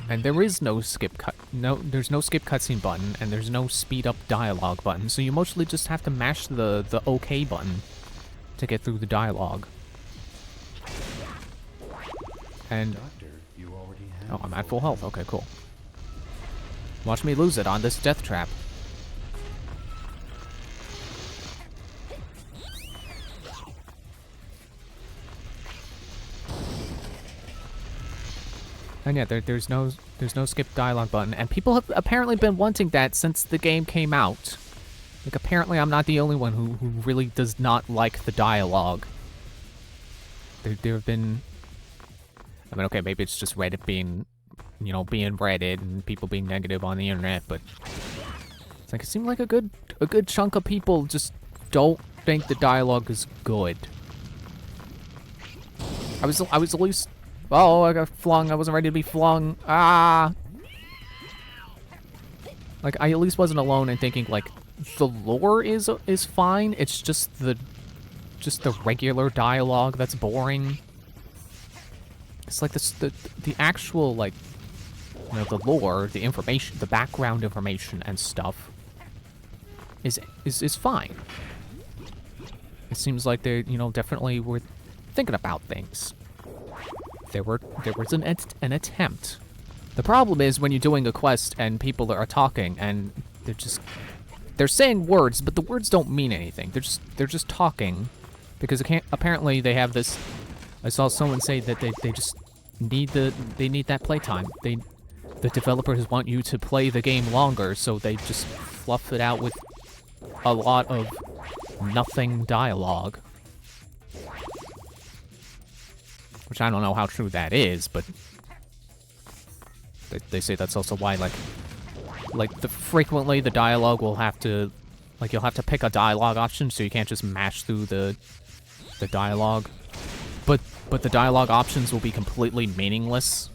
A: And there is no there's no skip cutscene button, and there's no speed up dialogue button, so you mostly just have to mash the OK button to get through the dialogue. And
B: Doctor, you already have
A: oh, I'm at full health. Okay, cool. Watch me lose it on this death trap. And yeah, there's no skip dialogue button, and people have apparently been wanting that since the game came out. Like, apparently I'm not the only one who really does not like the dialogue. There have been... I mean, okay, maybe it's just Reddit being, you know, being Reddit and people being negative on the internet, but it's like, it seemed like a good chunk of people just don't think the dialogue is good. I was at least... oh, I got flung. I wasn't ready to be flung. Ah! Like, I at least wasn't alone in thinking, like, the lore is fine. It's just the regular dialogue that's boring. It's like the actual, like, you know, the lore, the information, the background information and stuff is fine. It seems like they, you know, definitely were thinking about things. There was an attempt. The problem is when you're doing a quest and people are talking and they're saying words, but the words don't mean anything. They're just talking because apparently they have this. I saw someone say that they just need that playtime. The developers want you to play the game longer, so they just fluff it out with a lot of nothing dialogue. Which I don't know how true that is, but they say that's also why, like, like, frequently the dialogue will have to, like, you'll have to pick a dialogue option, so you can't just mash through the dialogue. But the dialogue options will be completely meaningless.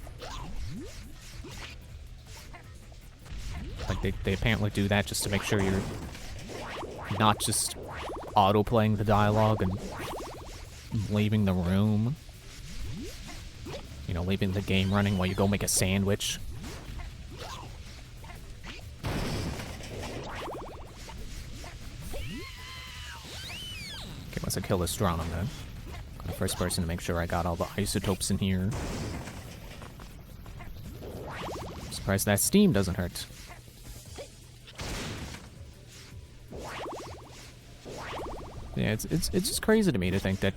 A: Like, they apparently do that just to make sure you're not just auto-playing the dialogue and leaving the room. You know, leaving the game running while you go make a sandwich. Okay, once I kill this drone, I'm gonna go to first person to make sure I got all the isotopes in here. I'm surprised that steam doesn't hurt. Yeah, it's just crazy to me to think that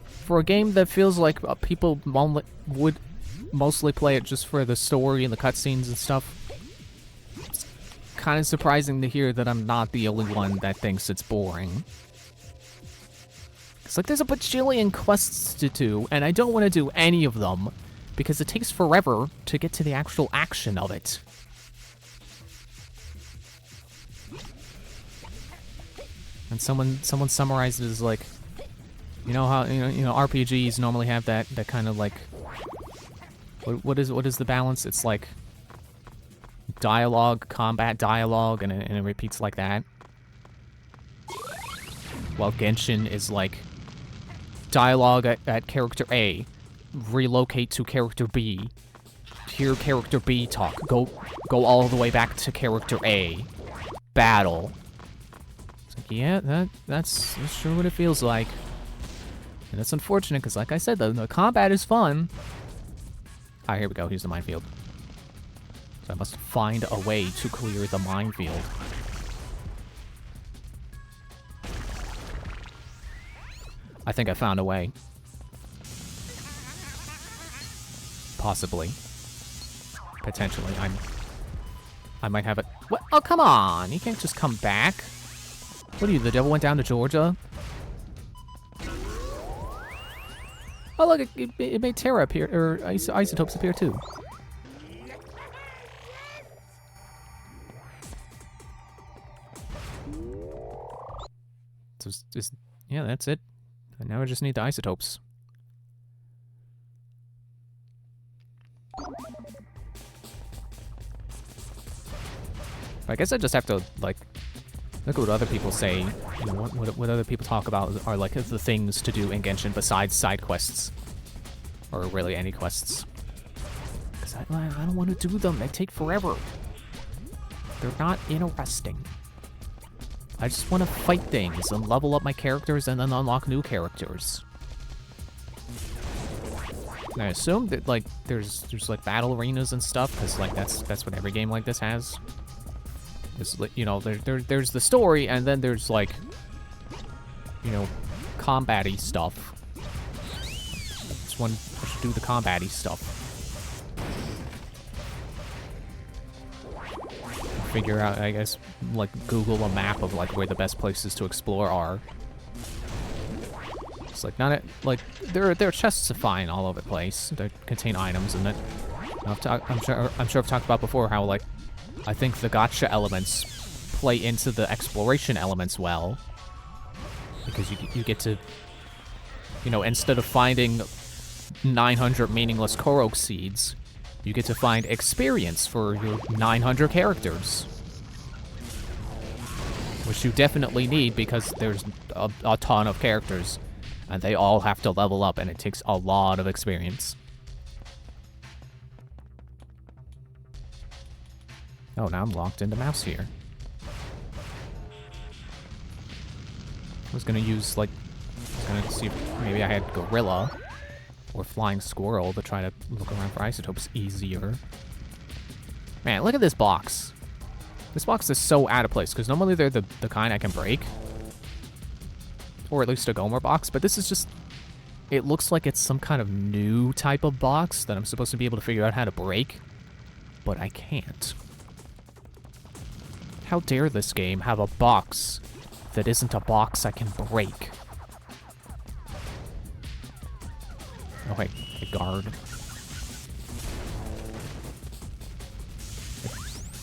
A: for a game that feels like people would mostly play it just for the story and the cutscenes and stuff, it's kind of surprising to hear that I'm not the only one that thinks it's boring. It's like there's a bajillion quests to do, and I don't want to do any of them because it takes forever to get to the actual action of it. And someone summarized it as like, you know how you know RPGs normally have that kind of like, what is the balance? It's like dialogue, combat dialogue, and it repeats like that. While Genshin is like dialogue at character A, relocate to character B, hear character B talk, go all the way back to character A, battle. Yeah, that's sure what it feels like. And it's unfortunate, because like I said, the combat is fun. Ah, here we go. Here's the minefield. So I must find a way to clear the minefield. I think I found a way. Possibly. Potentially. I might have it. What? Oh, come on! You can't just come back. What are you, the devil went down to Georgia? Oh look, it made Terra appear, or isotopes appear too. So just, yeah, that's it. And now I just need the isotopes. I guess I just have to, like, look at what other people say. You know, what other people talk about are like the things to do in Genshin besides side quests, or really any quests. Because I don't want to do them. They take forever. They're not interesting. I just want to fight things and level up my characters and then unlock new characters. And I assume that like there's like battle arenas and stuff, because like that's what every game like this has. It's, you know, there's the story, and then there's, like, you know, combat-y stuff. This one, I should do the combat-y stuff. Figure out, I guess, like, Google a map of, like, where the best places to explore are. It's, like, not, like, there are chests to find all over the place that contain items, and that, I'm sure I've talked about before how, like, I think the gacha elements play into the exploration elements well, because you get to, you know, instead of finding 900 meaningless Korok seeds, you get to find experience for your 900 characters, which you definitely need because there's a ton of characters, and they all have to level up, and it takes a lot of experience. Oh, now I'm locked into mouse here. I was gonna use, like, gonna see if maybe I had gorilla or flying squirrel to try to look around for isotopes easier. Man, look at this box. This box is so out of place, because normally they're the kind I can break. Or at least a Gomer box, but this is just... It looks like it's some kind of new type of box that I'm supposed to be able to figure out how to break, but I can't. How dare this game have a box that isn't a box I can break? Oh wait, a guard.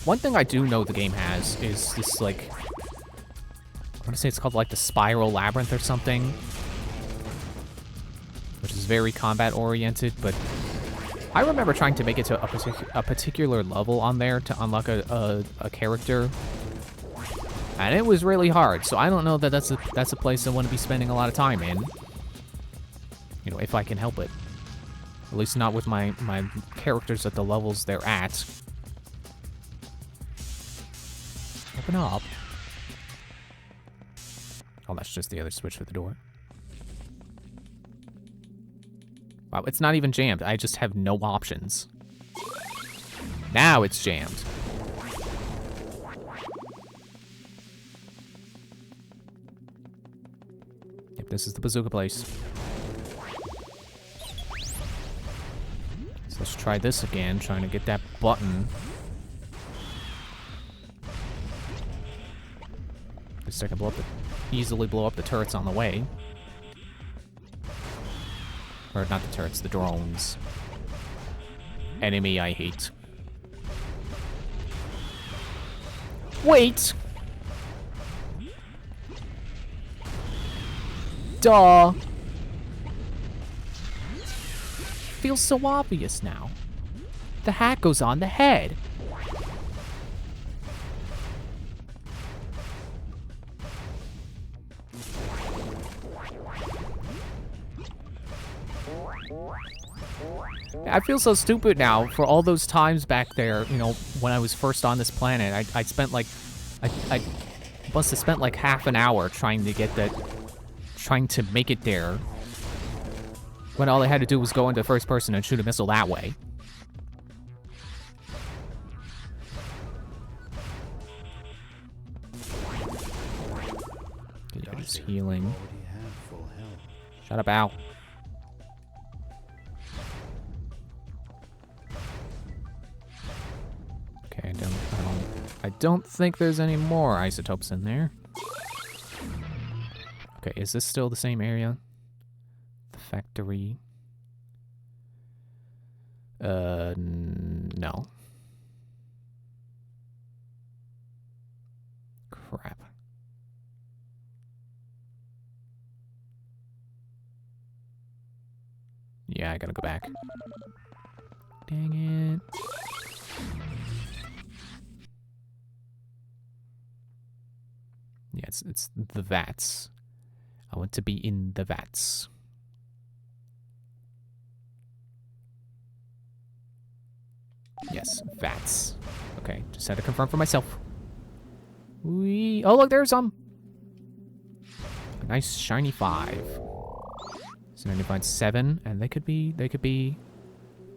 A: One thing I do know the game has is this, like, I want to say it's called, like, the Spiral Labyrinth or something, which is very combat-oriented, but I remember trying to make it to a particular level on there to unlock a character, and it was really hard, so I don't know that that's a place I want to be spending a lot of time in. You know, if I can help it. At least not with my characters at the levels they're at. Open up. Oh, that's just the other switch for the door. Wow, it's not even jammed. I just have no options. Now it's jammed. Yep, this is the bazooka place. So let's try this again, trying to get that button. At least I can easily blow up the turrets on the way. Or not the turrets, the drones. Enemy I hate. Wait! Duh! Feels so obvious now. The hat goes on the head. I feel so stupid now for all those times back there, you know, when I was first on this planet. I spent like, I must have spent like half an hour trying to make it there. When all I had to do was go into first person and shoot a missile that way. You're just healing. Shut up, Al. Okay, I don't think there's any more isotopes in there. Okay, is this still the same area? The factory. No. Crap. Yeah, I gotta go back. Dang it. Yeah, it's the vats. I want to be in the vats. Yes, vats. Okay, just had to confirm for myself. Oh, look, there's some. A nice shiny 5. So then you find 7, and they could be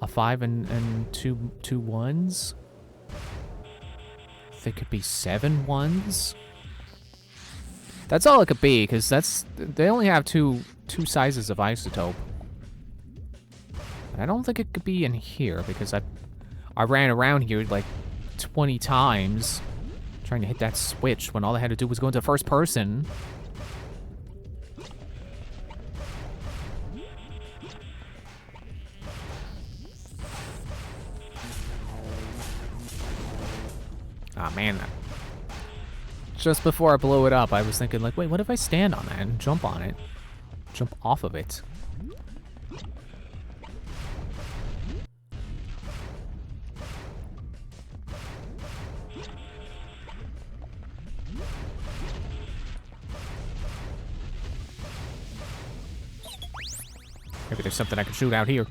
A: a 5 and two 1s. They could be 7 1s. That's all it could be, because they only have two sizes of isotope. And I don't think it could be in here, because I ran around here like 20 times trying to hit that switch when all I had to do was go into first person. Ah, man. Just before I blow it up, I was thinking, like, wait, what if I stand on that and jump on it? Jump off of it. Maybe there's something I can shoot out here.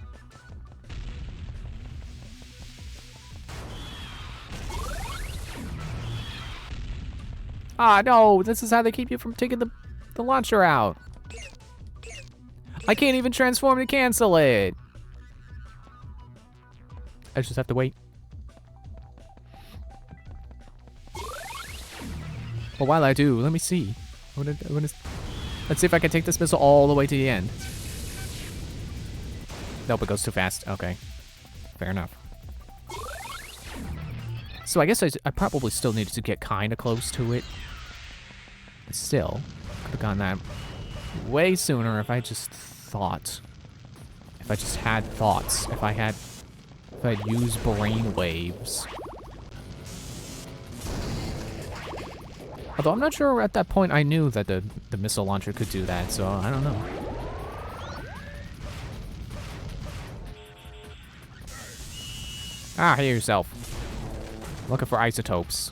A: Ah, no, this is how they keep you from taking the launcher out. I can't even transform to cancel it. I just have to wait. Well, while I do, let me see. Let's see if I can take this missile all the way to the end. Nope, it goes too fast. Okay. Fair enough. So I guess I probably still needed to get kind of close to it. But still, could have gotten that way sooner if I just thought. If I just had thoughts. If I'd used brain waves. Although I'm not sure at that point I knew that the missile launcher could do that, so I don't know. Ah, heal yourself. Looking for isotopes.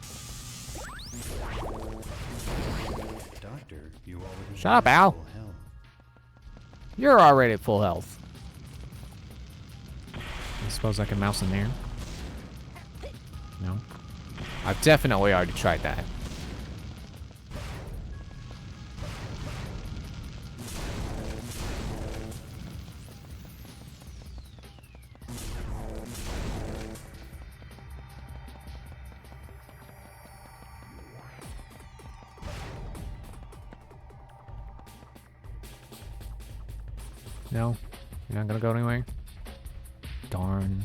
B: Doctor, you already
A: Shut up,
B: have
A: Al.
B: full health.
A: You're already at full health. I suppose I can mouse in there. No. I've definitely already tried that. No? You're not gonna go anywhere? Darn.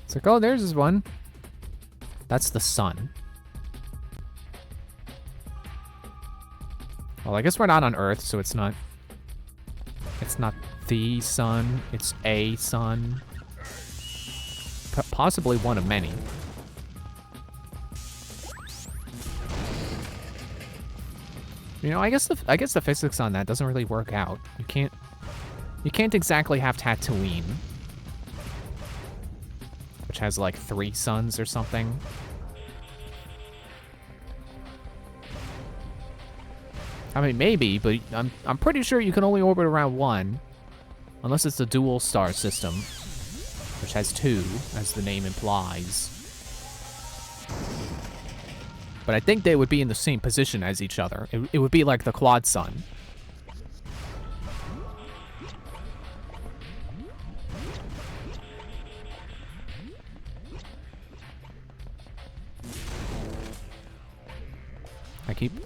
A: It's like, oh, there's this one. That's the sun. Well, I guess we're not on Earth, so it's not... It's not the sun. It's a sun. Possibly one of many. You know, I guess the physics on that doesn't really work out. You can't exactly have Tatooine, which has like 3 suns or something. I mean, maybe, but I'm pretty sure you can only orbit around one, unless it's a dual star system, which has 2, as the name implies. But I think they would be in the same position as each other. It would be like the quad sun.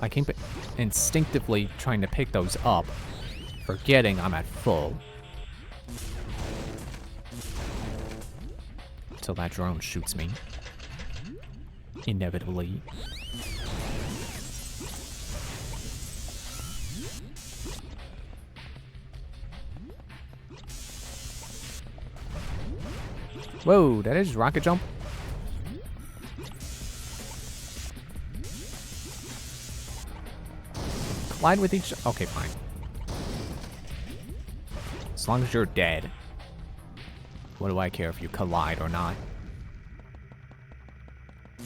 A: I keep instinctively trying to pick those up, forgetting I'm at full. Until that drone shoots me. Inevitably. Whoa, that is rocket jump? Collide with each... Okay, fine. As long as you're dead. What do I care if you collide or not? I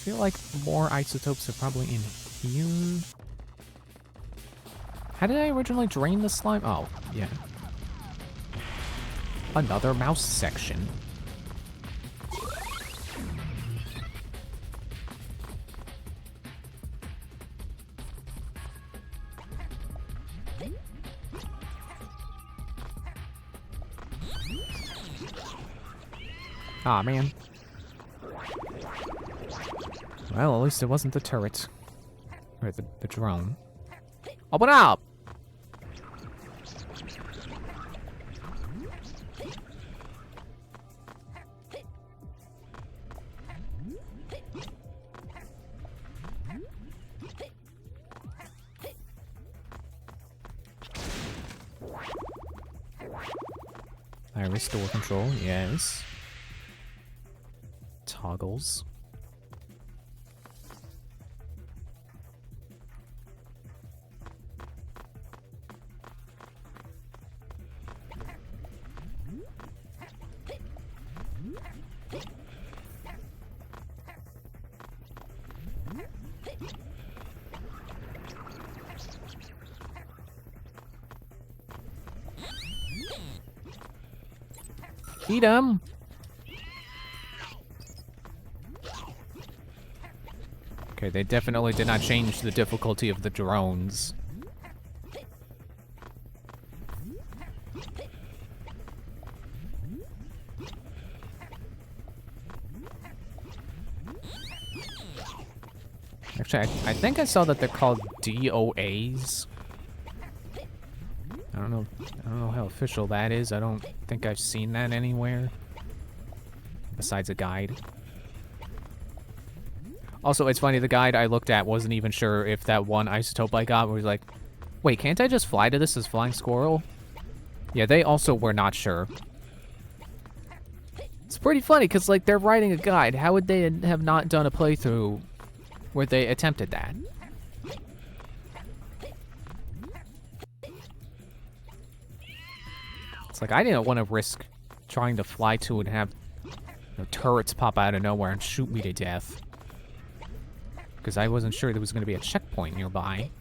A: feel like more isotopes are probably in here. How did I originally drain the slime? Oh, yeah. Another mouse section. Aw, man. Well, at least it wasn't the turret. Or the drone. Open up! I restore control, yes. Toggles. Eat 'em! Okay, they definitely did not change the difficulty of the drones. Actually, I think I saw that they're called DOAs. I don't know how official that is. I don't think I've seen that anywhere. Besides a guide. Also, it's funny, the guide I looked at wasn't even sure if that one isotope I got was like, wait, can't I just fly to this as Flying Squirrel? Yeah, they also were not sure. pretty funny, because, like, they're writing a guide. How would they have not done a playthrough where they attempted that? It's like, I didn't want to risk trying to fly to and have turrets pop out of nowhere and shoot me to death. Because I wasn't sure there was going to be a checkpoint nearby.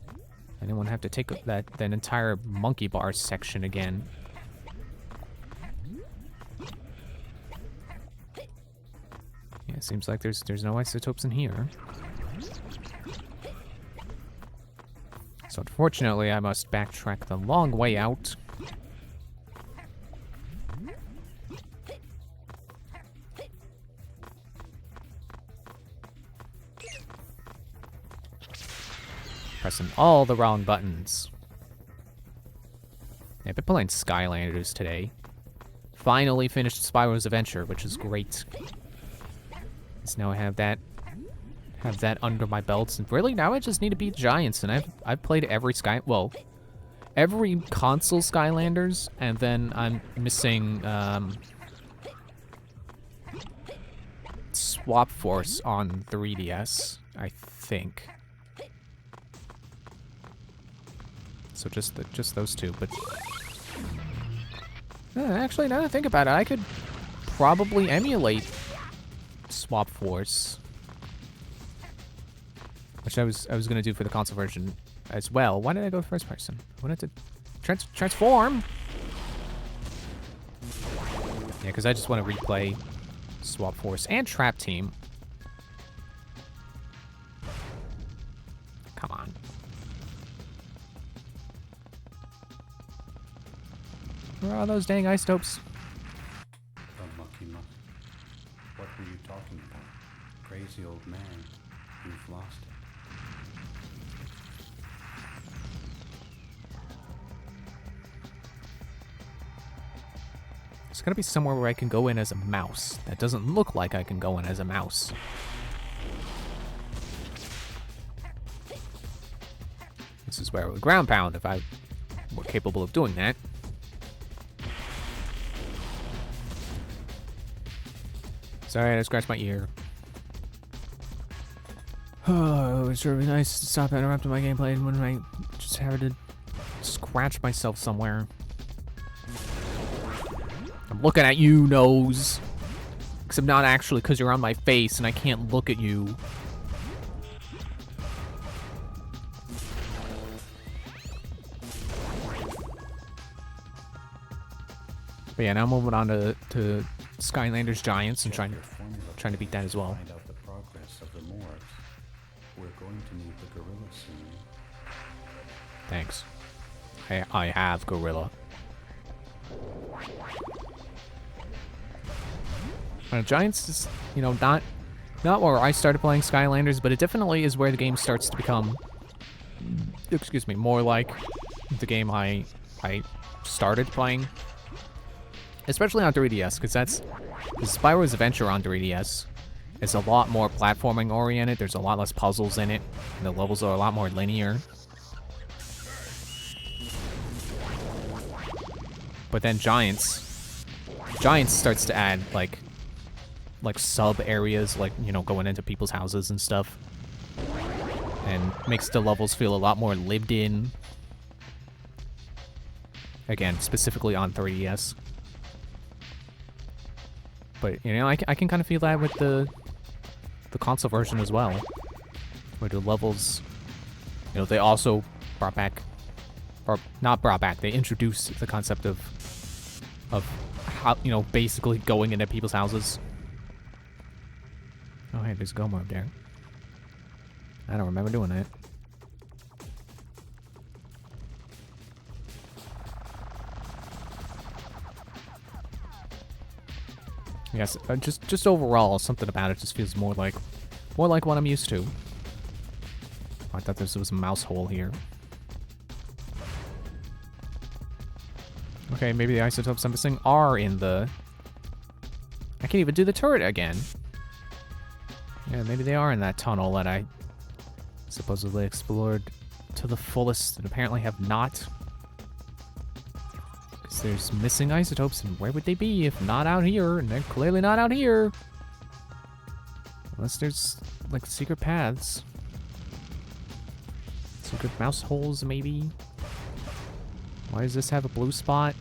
A: I didn't want to have to take that entire monkey bar section again. Yeah, it seems like there's no isotopes in here. So unfortunately, I must backtrack the long way out. Pressing all the wrong buttons. Yeah, I've been playing Skylanders today. Finally finished Spyro's Adventure, which is great. So now I have that under my belts, and really now I just need to beat Giants. And I've played every every console Skylanders, and then I'm missing Swap Force on 3DS, I think. So just those two, but actually, now that I think about it, I could probably emulate Swap Force, which I was gonna do for the console version as well. Why did I go first person? I wanted to transform. Yeah, because I just want to replay Swap Force and Trap Team. Come on. Where are those dang isotopes?
B: Unlucky muck. What were you talking about? Crazy old man. You've lost it.
A: There's gotta be somewhere where I can go in as a mouse. That doesn't look like I can go in as a mouse. This is where I would ground pound if I were capable of doing that. Sorry, I scratched my ear. Oh, it would sure be nice to stop interrupting my gameplay when I just have to scratch myself somewhere. I'm looking at you, nose. Except not actually, because you're on my face and I can't look at you. But yeah, now moving on to Skylanders Giants and trying to beat that as well.
B: Find out the progress of the morphs. We're going to need the gorilla soon.
A: Thanks. I have Gorilla. Giants is, not where I started playing Skylanders, but it definitely is where the game starts to become, excuse me, more like the game I started playing. Especially on 3DS, because Spyro's Adventure on 3DS is a lot more platforming oriented. There's a lot less puzzles in it, and the levels are a lot more linear. But then Giants starts to add like sub areas, like, going into people's houses and stuff, and makes the levels feel a lot more lived in. Again, specifically on 3DS. But, I can kind of feel that with the console version as well. Where the levels, they also brought back, or not brought back, they introduced the concept of how, basically going into people's houses. Oh, hey, there's Gomer up there. I don't remember doing that. Yes, just overall, something about it just feels more like what I'm used to. I thought there was a mouse hole here. Okay, maybe the isotopes I'm missing are in the... I can't even do the turret again. Yeah, maybe they are in that tunnel that I supposedly explored to the fullest and apparently have not. Because there's missing isotopes, and where would they be if not out here? And they're clearly not out here. Unless there's, like, secret paths. Secret mouse holes, maybe? Why does this have a blue spot?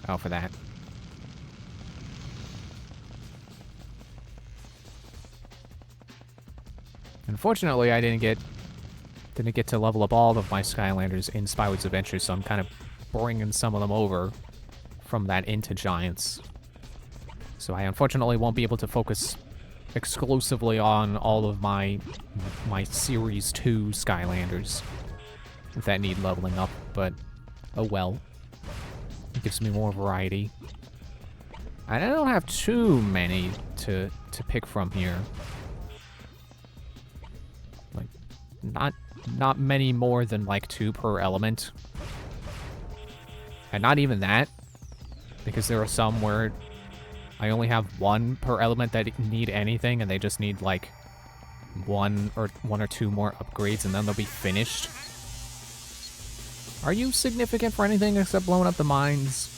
A: Oh, for that. Unfortunately, I didn't get to level up all of my Skylanders in Spyro's Adventure, so I'm kind of bringing some of them over from that into Giants. So I unfortunately won't be able to focus exclusively on all of my Series 2 Skylanders that need leveling up, but oh well. It gives me more variety. And I don't have too many to pick from here. Like, not many more than like 2 per element. And not even that, because there are some where I only have 1 per element that need anything, and they just need like one or 2 more upgrades, and then they'll be finished. Are you significant for anything except blowing up the mines?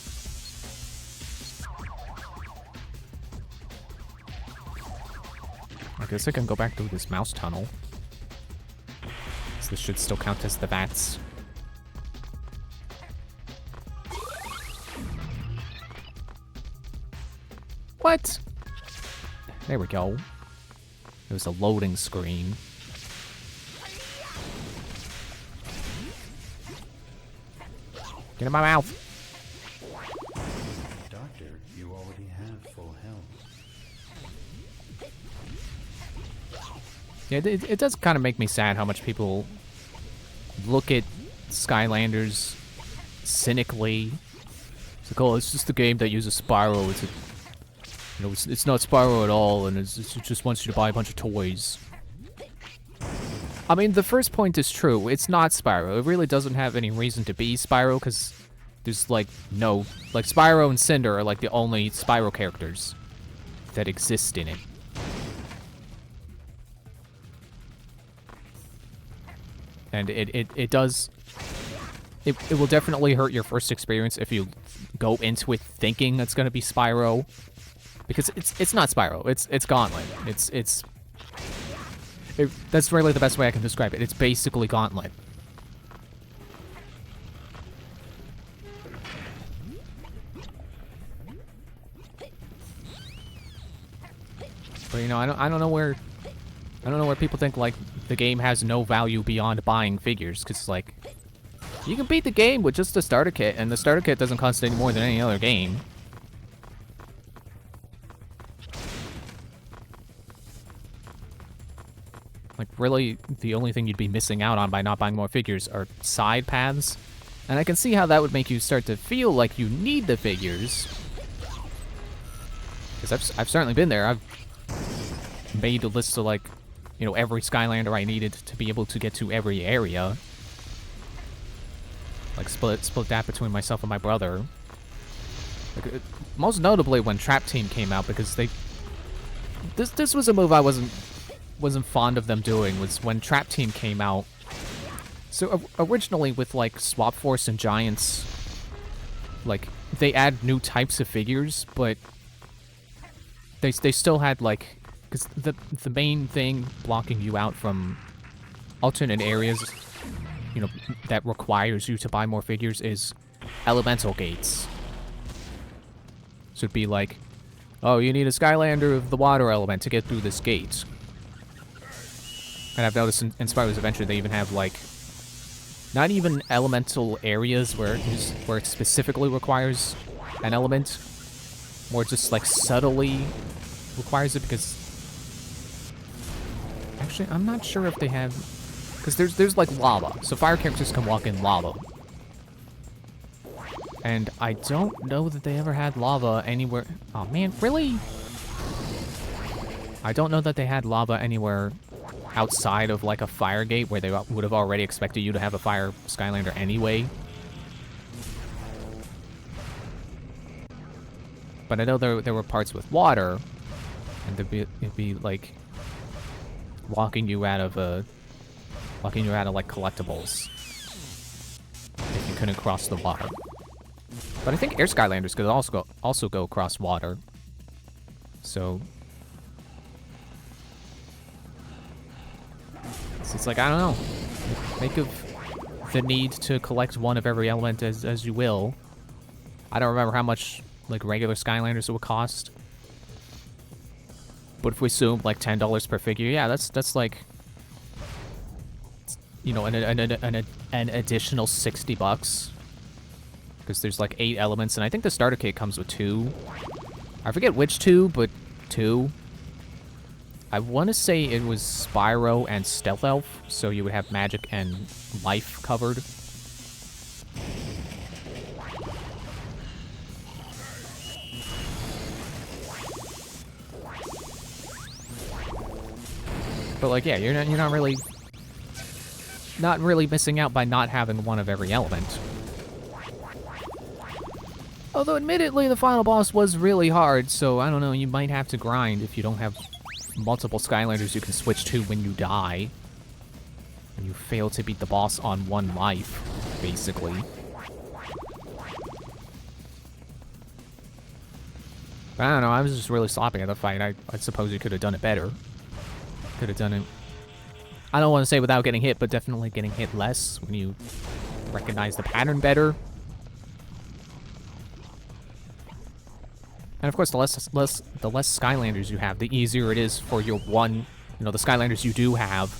A: I guess I can go back through this mouse tunnel. So this should still count as the vats. What? There we go. It was a loading screen. Get in my mouth.
B: Doctor, you already have full health.
A: Yeah, it does kind of make me sad how much people look at Skylanders cynically. It's like, oh, it's just a game that uses Spyro. It's not Spyro at all, and it just wants you to buy a bunch of toys. I mean, the first point is true. It's not Spyro. It really doesn't have any reason to be Spyro, because there's, like, no... Like, Spyro and Cinder are, like, the only Spyro characters that exist in it. And it does... It will definitely hurt your first experience if you go into it thinking it's going to be Spyro. Because it's not Spyro. It's Gauntlet. That's really the best way I can describe it. It's basically Gauntlet. But you know, I don't know where people think like the game has no value beyond buying figures, because like you can beat the game with just the starter kit, and the starter kit doesn't cost any more than any other game. Like, really, the only thing you'd be missing out on by not buying more figures are side paths. And I can see how that would make you start to feel like you need the figures. Because I've certainly been there. I've made a list of, like, you know, every Skylander I needed to be able to get to every area. Like, split that between myself and my brother. Like, most notably when Trap Team came out, because they... This was a move I wasn't fond of them doing, was when Trap Team came out. So originally with like Swap Force and Giants, like they add new types of figures, but they still had like, because the main thing blocking you out from alternate areas, you know, that requires you to buy more figures is elemental gates. So it'd be like, oh, you need a Skylander of the water element to get through this gate. And I've noticed in Spyro's Adventure they even have, like, not even elemental areas where it specifically requires an element. More just, like, subtly requires it, because... Actually, I'm not sure if they have... Because there's, like, lava. So fire characters can walk in lava. And I don't know that they ever had lava anywhere... Oh, man, really? I don't know that they had lava anywhere... outside of like a fire gate where they would have already expected you to have a fire Skylander anyway. But I know there were parts with water, and it'd be like walking you out of locking you out of like collectibles if you couldn't cross the water. But I think air Skylanders could also go across water. So it's like, I don't know. Make of the need to collect one of every element as you will. I don't remember how much like regular Skylanders would cost. But if we assume like $10 per figure, yeah, that's like, you know, an additional $60. Because there's like 8 elements, and I think the starter kit comes with 2. I forget which 2, but 2. I want to say it was Spyro and Stealth Elf, so you would have magic and life covered. But like, yeah, you're not really missing out by not having one of every element. Although, admittedly, the final boss was really hard, so I don't know, you might have to grind if you don't have multiple Skylanders you can switch to when you die. And you fail to beat the boss on 1 life, basically. But I don't know, I was just really sloppy at the fight. I suppose you could have done it better. Could have done it, I don't want to say without getting hit, but definitely getting hit less when you recognize the pattern better. And of course, the less Skylanders you have, the easier it is for your the Skylanders you do have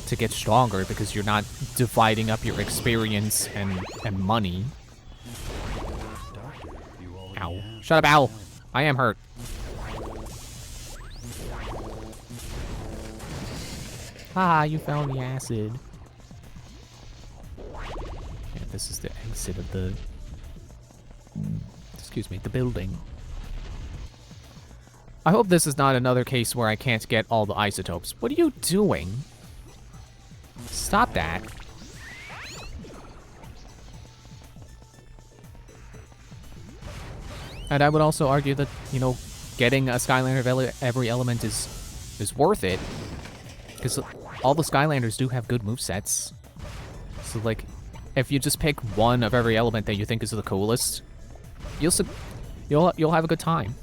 A: to get stronger, because you're not dividing up your experience and money. Ow. Shut up, Owl. I am hurt. Haha, you fell in the acid. Yeah, this is the exit of the... Excuse me, the building. I hope this is not another case where I can't get all the isotopes. What are you doing? Stop that. And I would also argue that, you know, getting a Skylander of every element is worth it. Because all the Skylanders do have good movesets. So, like, if you just pick one of every element that you think is the coolest, you'll have a good time.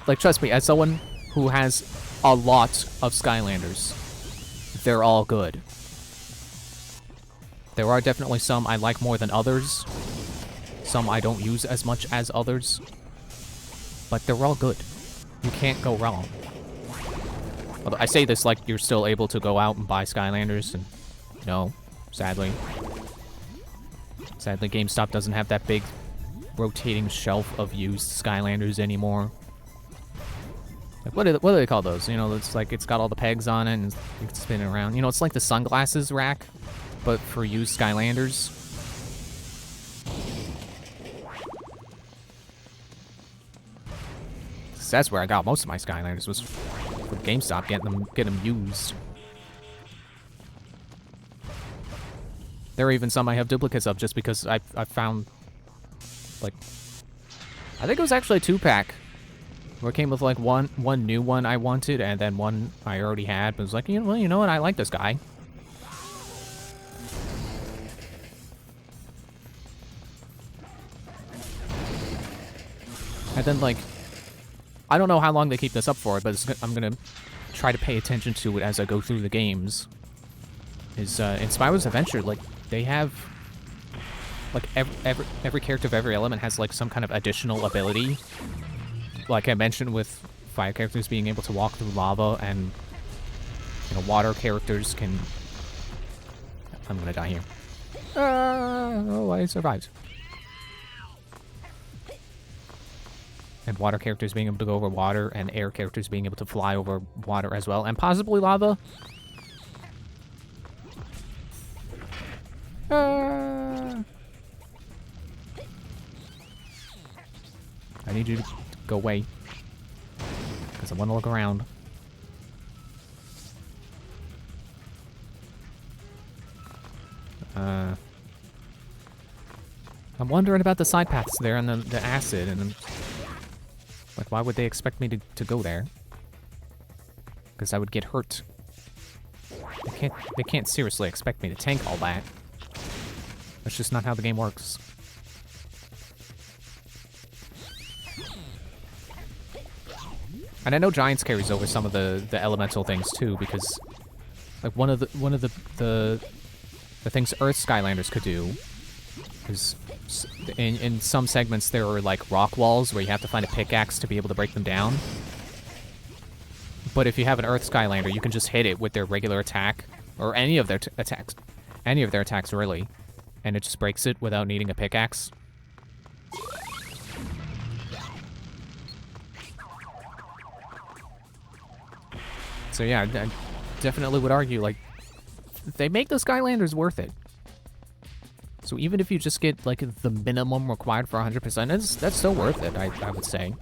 A: Like, trust me, as someone who has a lot of Skylanders, they're all good. There are definitely some I like more than others. Some I don't use as much as others. But they're all good. You can't go wrong. Although I say this like you're still able to go out and buy Skylanders, and no, sadly. Sadly, GameStop doesn't have that big rotating shelf of used Skylanders anymore. Like, what do they call those? You know, it's like it's got all the pegs on it and you can spin it around. You know, it's like the sunglasses rack, but for used Skylanders. So that's where I got most of my Skylanders, was from GameStop, getting them used. There are even some I have duplicates of just because I found, like, I think it was actually a 2-pack. Where it came with like one new one I wanted, and then one I already had, but it was like, you know what, I like this guy. And then, like, I don't know how long they keep this up for, but I'm gonna try to pay attention to it as I go through the games. In Spyro's Adventure, like, they have, like, every character of every element has like some kind of additional ability. Like I mentioned, with fire characters being able to walk through lava, and, you know, water characters can... I'm gonna die here. Oh, I survived. And water characters being able to go over water, and air characters being able to fly over water as well, and possibly lava. I need you to go away, because I want to look around. I'm wondering about the side paths there and the acid, and like, why would they expect me to go there? Because I would get hurt. They can't seriously expect me to tank all that. That's just not how the game works. And I know Giants carries over some of the elemental things too, because like one of the things Earth Skylanders could do is in some segments there are like rock walls where you have to find a pickaxe to be able to break them down. But if you have an Earth Skylander, you can just hit it with their regular attack, or any of their attacks. Any of their attacks, really. And it just breaks it without needing a pickaxe. So yeah, I definitely would argue, like, they make the Skylanders worth it. So even if you just get, like, the minimum required for 100%, that's still worth it, I would say.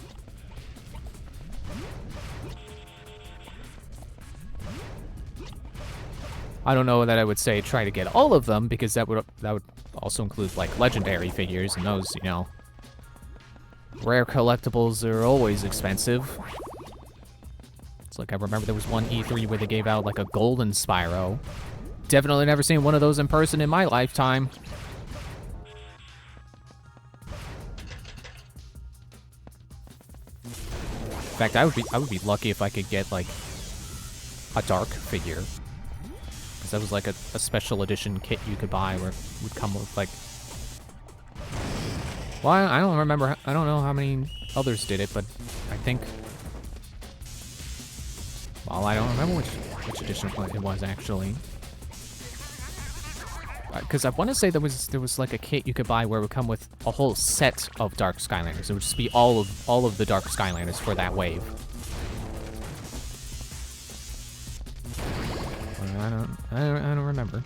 A: I don't know that I would say try to get all of them, because that would also include, like, legendary figures, and those, you know, rare collectibles are always expensive. It's like, I remember there was one E3 where they gave out, like, a golden Spyro. Definitely never seen one of those in person in my lifetime. In fact, I would be lucky if I could get, like, a dark figure. That was like a special edition kit you could buy where it would come with like... Well, I don't remember, I don't know how many others did it, but I think... Well, I don't remember which edition it was actually. Because I want to say there was like a kit you could buy where it would come with a whole set of Dark Skylanders. It would just be all of the Dark Skylanders for that wave. I don't remember.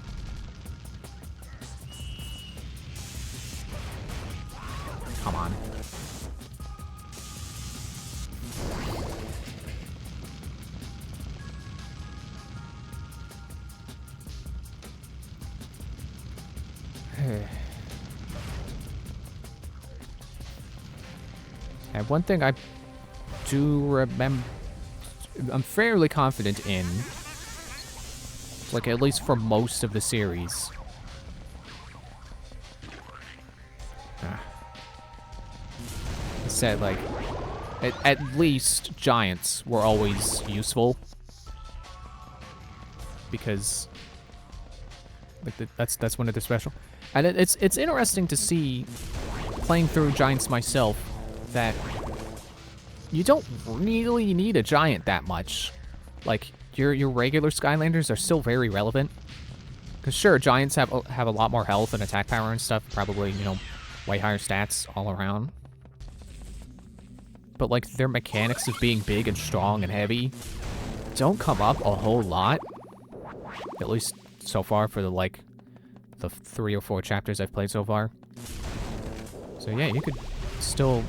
A: Come on. And one thing I do remember, I'm fairly confident in, like at least for most of the series. I said like, at least Giants were always useful, because like that's one of the special. And it's interesting to see, playing through Giants myself, that you don't really need a Giant that much. Like, your regular Skylanders are still very relevant. Because sure, Giants have a lot more health and attack power and stuff, probably, you know, way higher stats all around. But like, their mechanics of being big and strong and heavy don't come up a whole lot. At least so far for the 3 or 4 chapters I've played so far. So yeah, you could still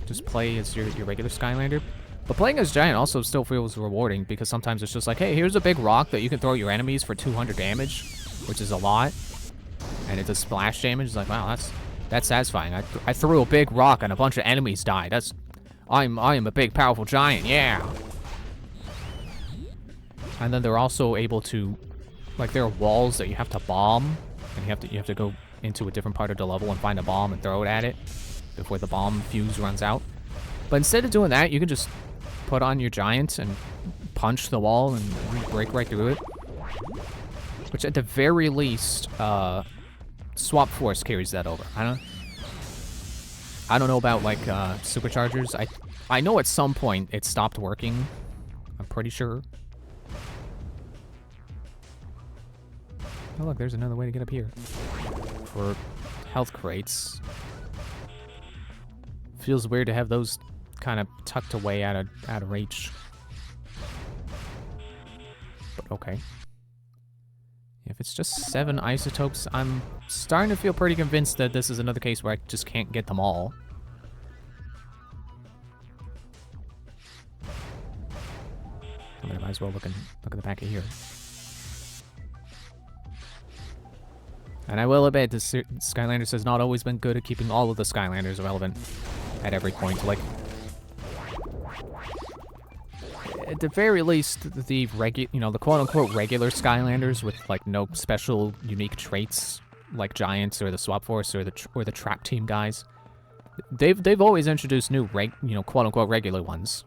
A: just play as your regular Skylander. But playing as Giant also still feels rewarding, because sometimes it's just like, hey, here's a big rock that you can throw at your enemies for 200 damage, which is a lot. And it does splash damage. It's like, wow, that's satisfying. I threw a big rock and a bunch of enemies died. I am a big, powerful Giant, yeah! And then they're also able to, like, there are walls that you have to bomb, and you have to go into a different part of the level and find a bomb and throw it at it before the bomb fuse runs out. But instead of doing that, you can just put on your Giant and punch the wall and break right through it. Which at the very least, Swap Force carries that over. I don't know about like superchargers. I know at some point it stopped working. I'm pretty sure. Oh look, there's another way to get up here. For health crates. Feels weird to have those kind of tucked away out of reach. But okay. If it's just 7 isotopes, I'm starting to feel pretty convinced that this is another case where I just can't get them all. I mean, I might as well look at the back of here. And I will admit, Skylanders has not always been good at keeping all of the Skylanders relevant at every point. Like, at the very least, the the quote-unquote regular Skylanders with like no special unique traits like Giants or the Swap Force or the Trap Team guys, they've always introduced new quote-unquote regular ones.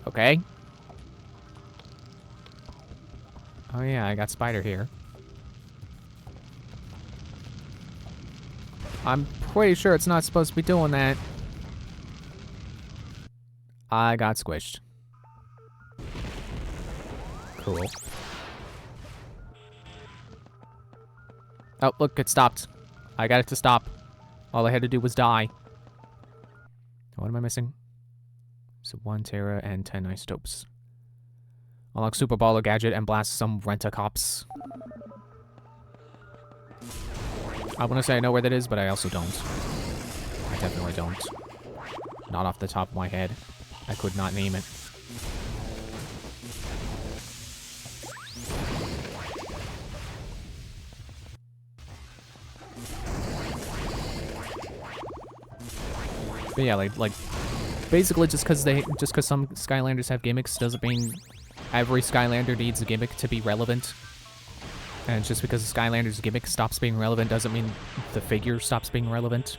A: Okay. Oh yeah, I got Spider here. I'm pretty sure it's not supposed to be doing that. I got squished. Cool. Oh, look, it stopped. I got it to stop. All I had to do was die. What am I missing? So 1 Terra and 10 isotopes. Unlock Super Baller Gadget and blast some Rent-A-Cops. I want to say I know where that is, but I also don't. I definitely don't. Not off the top of my head. I could not name it. But yeah, like basically just because some Skylanders have gimmicks doesn't mean every Skylander needs a gimmick to be relevant. And just because the Skylander's gimmick stops being relevant doesn't mean the figure stops being relevant.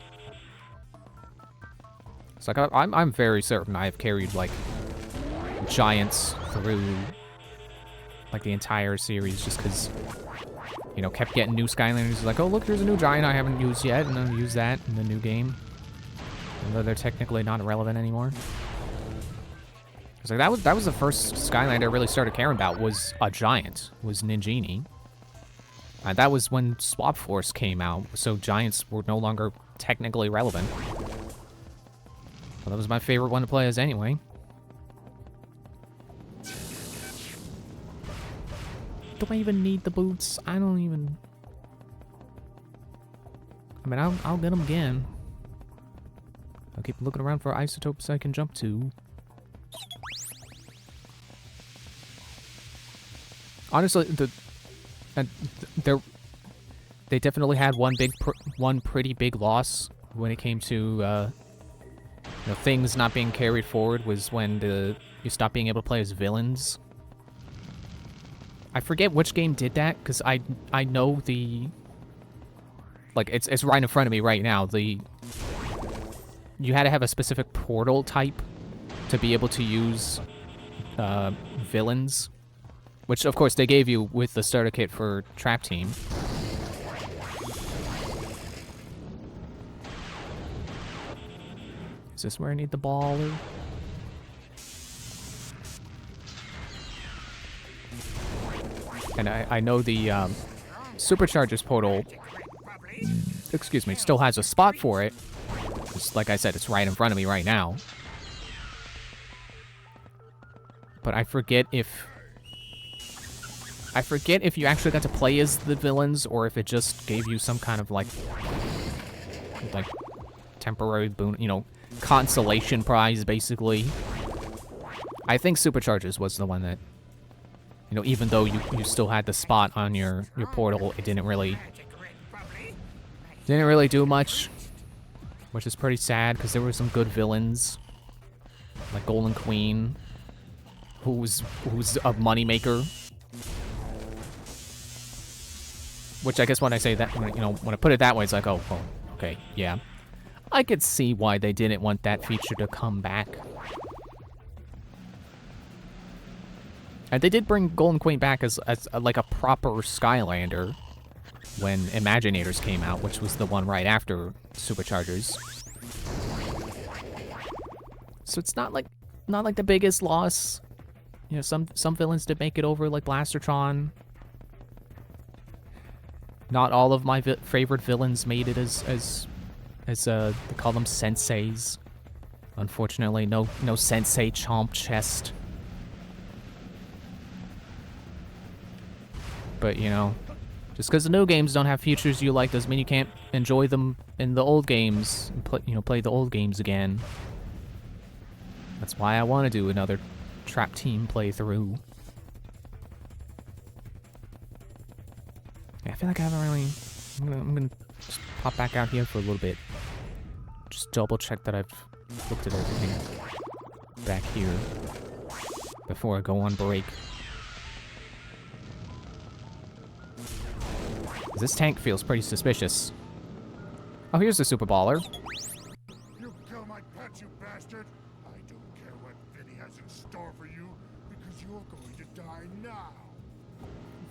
A: It's like I'm very certain I have carried like Giants through like the entire series just because, you know, kept getting new Skylanders. Like, oh look, there's a new Giant I haven't used yet, and then use that in the new game. Even though they're technically not relevant anymore. It's like that was the first Skylander I really started caring about, was a Giant, was Ninjini. And that was when Swap Force came out, so Giants were no longer technically relevant. Well, that was my favorite one to play as anyway. Do I even need the boots? I don't even... I mean, I'll get them again. I'll keep looking around for isotopes I can jump to. Honestly, they definitely had one pretty big loss when it came to things not being carried forward, was when you stopped being able to play as villains. I forget which game did that, because I know it's right in front of me right now. You had to have a specific portal type to be able to use villains, which of course they gave you with the starter kit for Trap Team. Is this where I need the baller? And I know the Superchargers portal, excuse me, still has a spot for it. Just like I said, it's right in front of me right now. But I forget if you actually got to play as the villains, or if it just gave you some kind of like temporary boon, consolation prize, basically. I think Superchargers was the one that, even though you still had the spot on your portal, it didn't really do much, which is pretty sad because there were some good villains, like Golden Queen, who's a moneymaker. Which I guess when I say that, when I put it that way, it's like, oh, okay, yeah. I could see why they didn't want that feature to come back. And they did bring Golden Queen back as like a proper Skylander when Imaginators came out, which was the one right after Superchargers. So it's not like the biggest loss. Some villains did make it over, like Blastertron. Not all of my favorite villains made it as they call them senseis. Unfortunately, no sensei chomp chest. But just because the new games don't have features you like doesn't mean you can't enjoy them in the old games and play the old games again. That's why I want to do another Trap Team playthrough. Yeah, I feel like I haven't really... I'm gonna just pop back out here for a little bit. just double check that I've looked at everything back here before I go on break. This tank feels pretty suspicious. Oh, here's the super baller.
D: You kill my pets, you bastard! I don't care what Vinny has in store for you, because you're going to die now.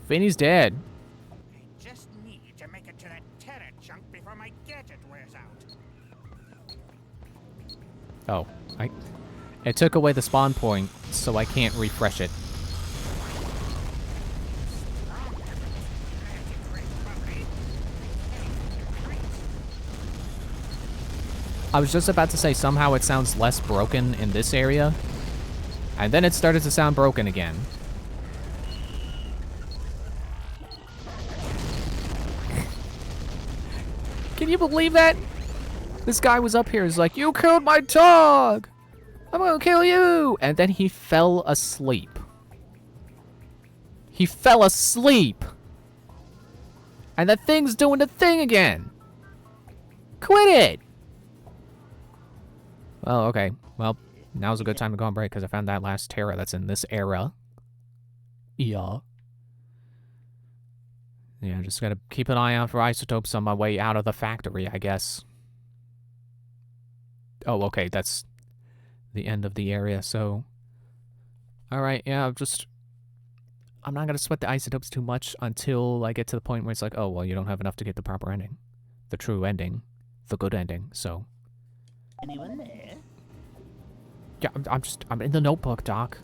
A: Vinny's dead.
C: I just need to make it to that terror chunk before my gadget wears out.
A: Oh, it took away the spawn point, so I can't refresh it. I was just about to say somehow it sounds less broken in this area, and then it started to sound broken again. Can you believe that? This guy was up here, he's like, you killed my dog! I'm gonna kill you! And then he fell asleep. He fell asleep! And that thing's doing the thing again! Quit it! Well, okay. Well, now's a good time to go on break, because I found that last Terra that's in this era. Yeah. Yeah, just gotta keep an eye out for isotopes on my way out of the factory, I guess. Oh, okay, that's the end of the area, so... Alright, yeah, I'm not gonna sweat the isotopes too much until I get to the point where it's like, oh, well, you don't have enough to get the proper ending. The true ending. The good ending, so...
E: Anyone there?
A: Yeah, I'm in the notebook, Doc.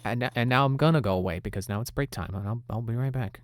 A: And now I'm gonna go away, because now it's break time, and I'll be right back.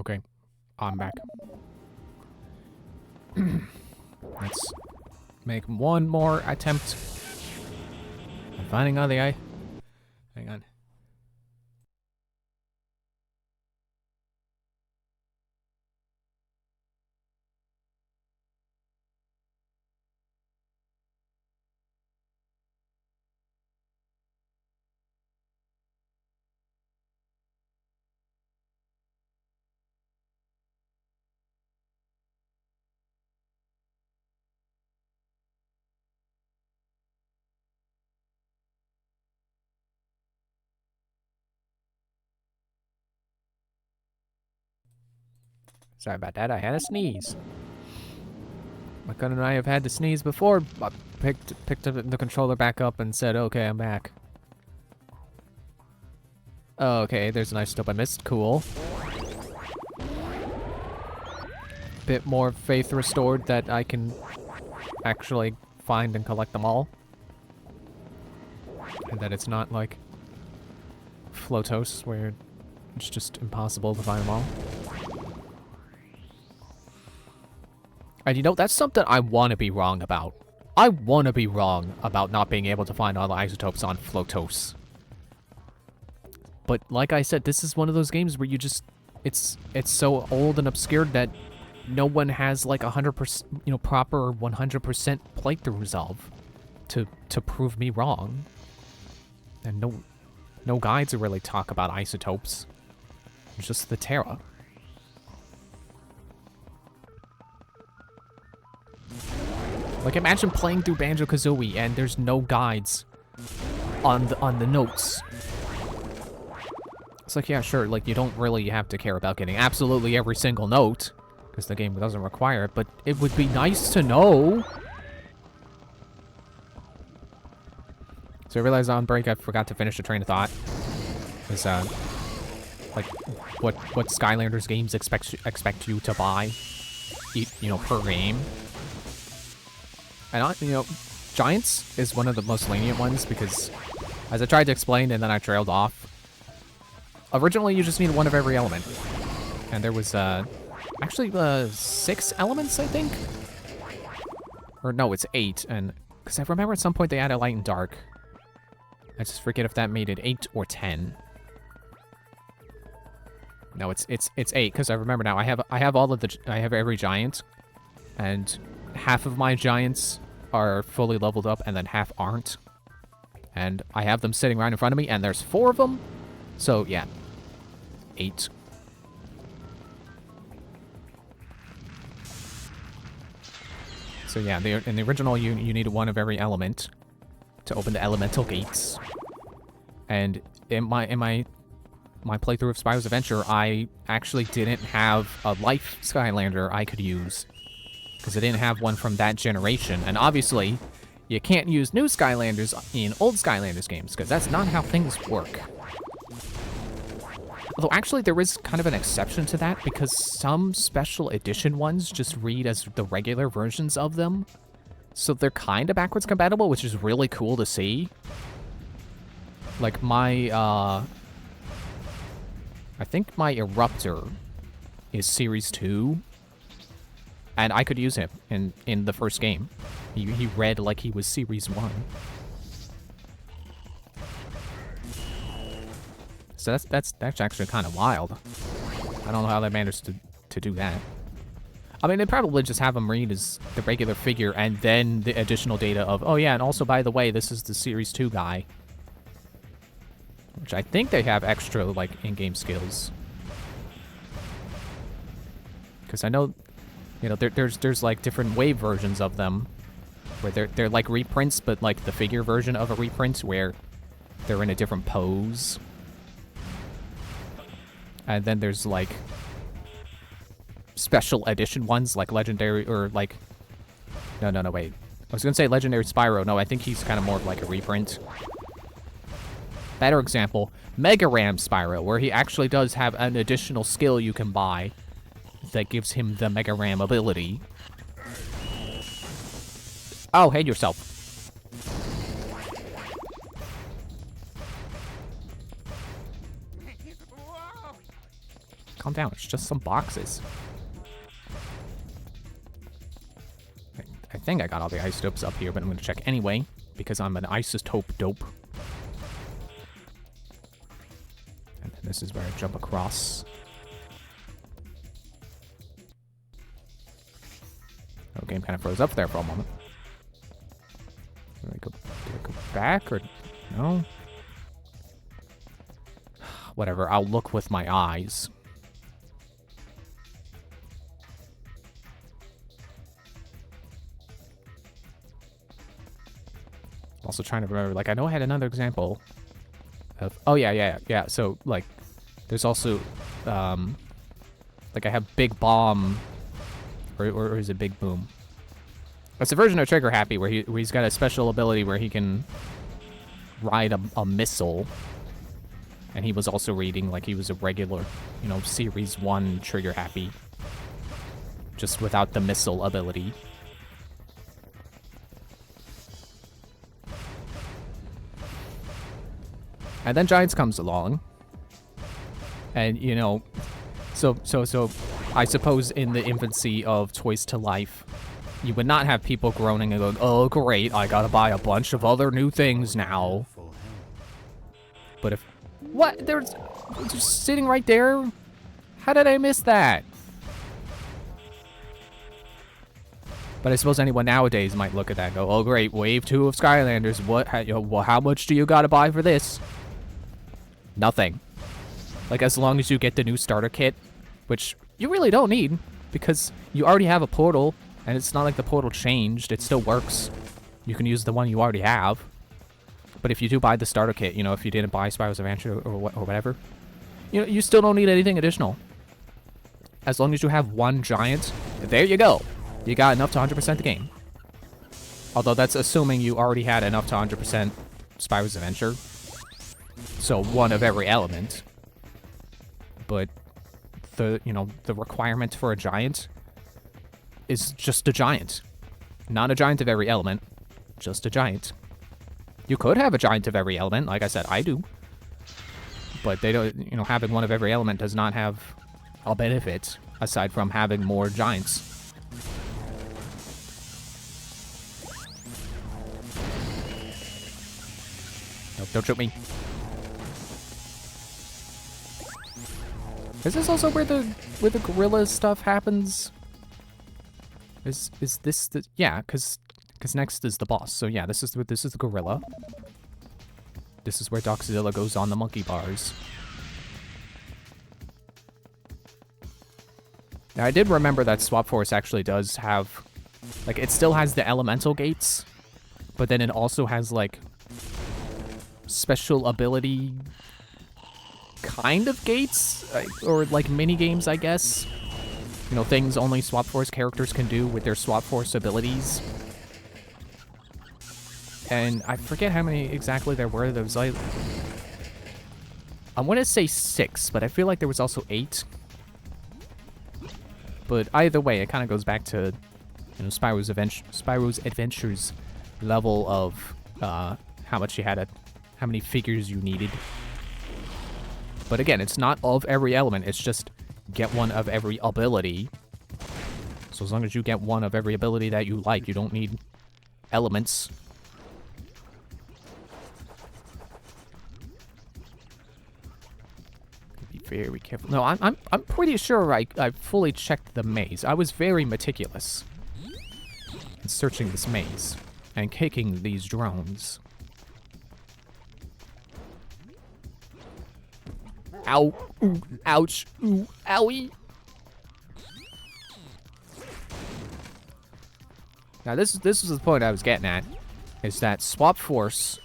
A: Okay, I'm back. Let's make one more attempt at finding all the eye. Hang on. Sorry about that, I had a sneeze. My gun and I have had to sneeze before. I picked up the controller back up and said, okay, I'm back. Oh, okay, there's a nice dope I missed. Cool. Bit more faith restored that I can actually find and collect them all. And that it's not like Flotos, where it's just impossible to find them all. And you know, that's something I want to be wrong about. I want to be wrong about not being able to find all the isotopes on Flotos. But like I said, this is one of those games where you just... It's so old and obscured that no one has like 100%, you know, proper 100% playthrough resolve to prove me wrong. And no guides that really talk about isotopes. It's just the Terra. Like, imagine playing through Banjo-Kazooie and there's no guides on the notes. It's like, yeah, sure, like, you don't really have to care about getting absolutely every single note, because the game doesn't require it, but it would be nice to know. So I realized on break I forgot to finish the train of thought. Is, like, what Skylanders games expect you to buy, you know, per game. And, you know, Giants is one of the most lenient ones because, as I tried to explain and then I trailed off, originally you just need one of every element. And there was, actually, 6 elements, I think? Or no, it's 8, and, because I remember at some point they added light and dark. I just forget if that made it 8 or 10. No, it's 8, because I remember now, I have all of the, I have every giant, and half of my giants are fully leveled up, and then half aren't. And I have them sitting right in front of me, and there's 4 of them. So, yeah. 8. So, yeah, in the original, you needed one of every element to open the elemental gates. And in my playthrough of Spyro's Adventure, I actually didn't have a life Skylander I could use, because I didn't have one from that generation. And obviously, you can't use new Skylanders in old Skylanders games, because that's not how things work. Although, actually, there is kind of an exception to that, because some special edition ones just read as the regular versions of them. So they're kind of backwards compatible, which is really cool to see. Like, my, I think my Eruptor is Series 2. And I could use him in the first game. He read like he was Series 1. So that's actually kind of wild. I don't know how they managed to do that. I mean, they probably just have him read as the regular figure and then the additional data of, oh yeah, and also, by the way, this is the Series 2 guy. Which I think they have extra, like, in-game skills. Because I know, you know, there's like different wave versions of them, where they're like reprints, but like the figure version of a reprint where they're in a different pose. And then there's like special edition ones, like legendary, or like, no, wait. I was gonna say legendary Spyro. No, I think he's kind of more of like a reprint. Better example, Mega Ram Spyro, where he actually does have an additional skill you can buy that gives him the Mega Ram ability. Oh, hate yourself. Calm down. It's just some boxes. I think I got all the isotopes up here, but I'm going to check anyway, because I'm an isotope dope. And then this is where I jump across. Oh, game kind of froze up there for a moment. Did I go back, or no? Whatever, I'll look with my eyes. Also trying to remember, like, I know I had another example of, oh yeah. So, like, there's also, like, I have Big Bomb, or is it Big Boom? It's a version of Trigger Happy where he's got a special ability where he can ride a missile, and he was also reading like he was a regular, you know, Series 1 Trigger Happy, just without the missile ability. And then Giants comes along, and, you know, so I suppose in the infancy of Toys to Life, you would not have people groaning and going, oh great, I gotta buy a bunch of other new things now. But if, what, they're just sitting right there? How did I miss that? But I suppose anyone nowadays might look at that and go, oh great, wave 2 of Skylanders, what, how much do you gotta buy for this? Nothing. Like, as long as you get the new starter kit, which you really don't need, because you already have a portal, and it's not like the portal changed, it still works. You can use the one you already have. But if you do buy the starter kit, you know, if you didn't buy Spyro's Adventure or whatever, you know, you still don't need anything additional. As long as you have one giant, there you go. You got enough to 100% the game. Although that's assuming you already had enough to 100% Spyro's Adventure. So one of every element. But the, you know, the requirement for a giant is just a giant. Not a giant of every element, just a giant. You could have a giant of every element, like I said, I do. But they don't, you know, having one of every element does not have a benefit aside from having more giants. Nope, don't shoot me. Is this also where the gorilla stuff happens? Is this the, yeah, cause next is the boss. So yeah, this is the gorilla. This is where Doxzilla goes on the monkey bars. Now I did remember that Swap Force actually does have, like, it still has the elemental gates, but then it also has like special ability kind of gates, or like mini games, I guess. You know, things only Swap Force characters can do with their Swap Force abilities. And I forget how many exactly there were. There was like, I want to say 6, but I feel like there was also 8. But either way, it kind of goes back to, you know, Spyro's Adventures level of how much you had how many figures you needed. But again, it's not of every element, it's just get one of every ability. So as long as you get one of every ability that you like, you don't need elements. Be very careful. No, I'm pretty sure I fully checked the maze. I was very meticulous in searching this maze and kicking these drones. Ow, ooh, ouch, ooh, owie. Now this is the point I was getting at, is that Swap Force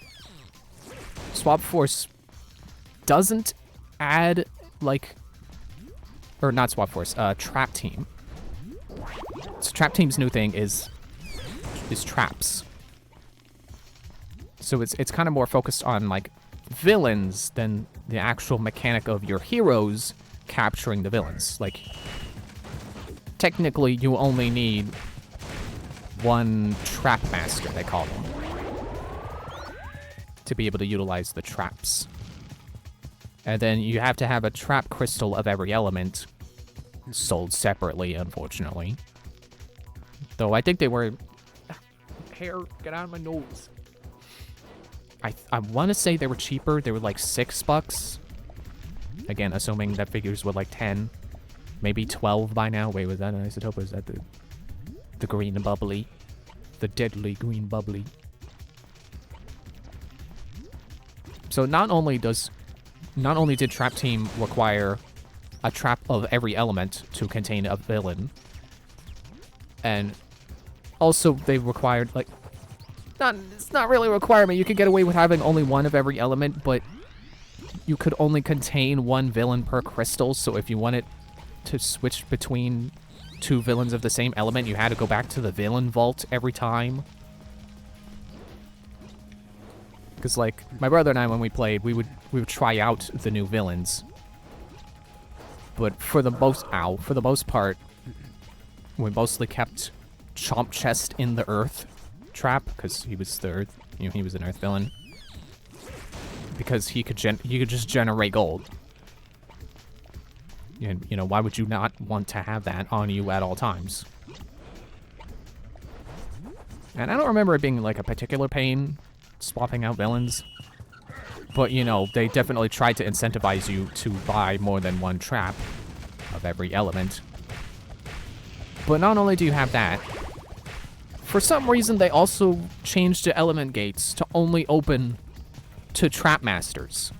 A: doesn't add, like, or not Swap Force, Trap Team. So Trap Team's new thing is traps. So it's kind of more focused on, like, villains than the actual mechanic of your heroes capturing the villains. Like, technically you only need one trap master, they call them, to be able to utilize the traps. And then you have to have a trap crystal of every element sold separately, unfortunately. Though I think they were... Hair, get out of my nose. I want to say they were cheaper. They were like $6. Again, assuming that figures were like 10. Maybe 12 by now. Wait, was that an isotope or is that the green bubbly? The deadly green bubbly. So not only did Trap Team require a trap of every element to contain a villain, and also they required, like, it's not really a requirement. You could get away with having only one of every element, but you could only contain one villain per crystal, so if you wanted to switch between two villains of the same element, you had to go back to the villain vault every time. Because, like, my brother and I, when we played, we would try out the new villains. But for the most part, we mostly kept Chomp Chest in the Earth trap, because he was the Earth, he was an Earth villain. Because he could just generate gold. And, why would you not want to have that on you at all times? And I don't remember it being, like, a particular pain swapping out villains. But, they definitely tried to incentivize you to buy more than one trap of every element. But not only do you have that, for some reason they also changed the element gates to only open to trap masters.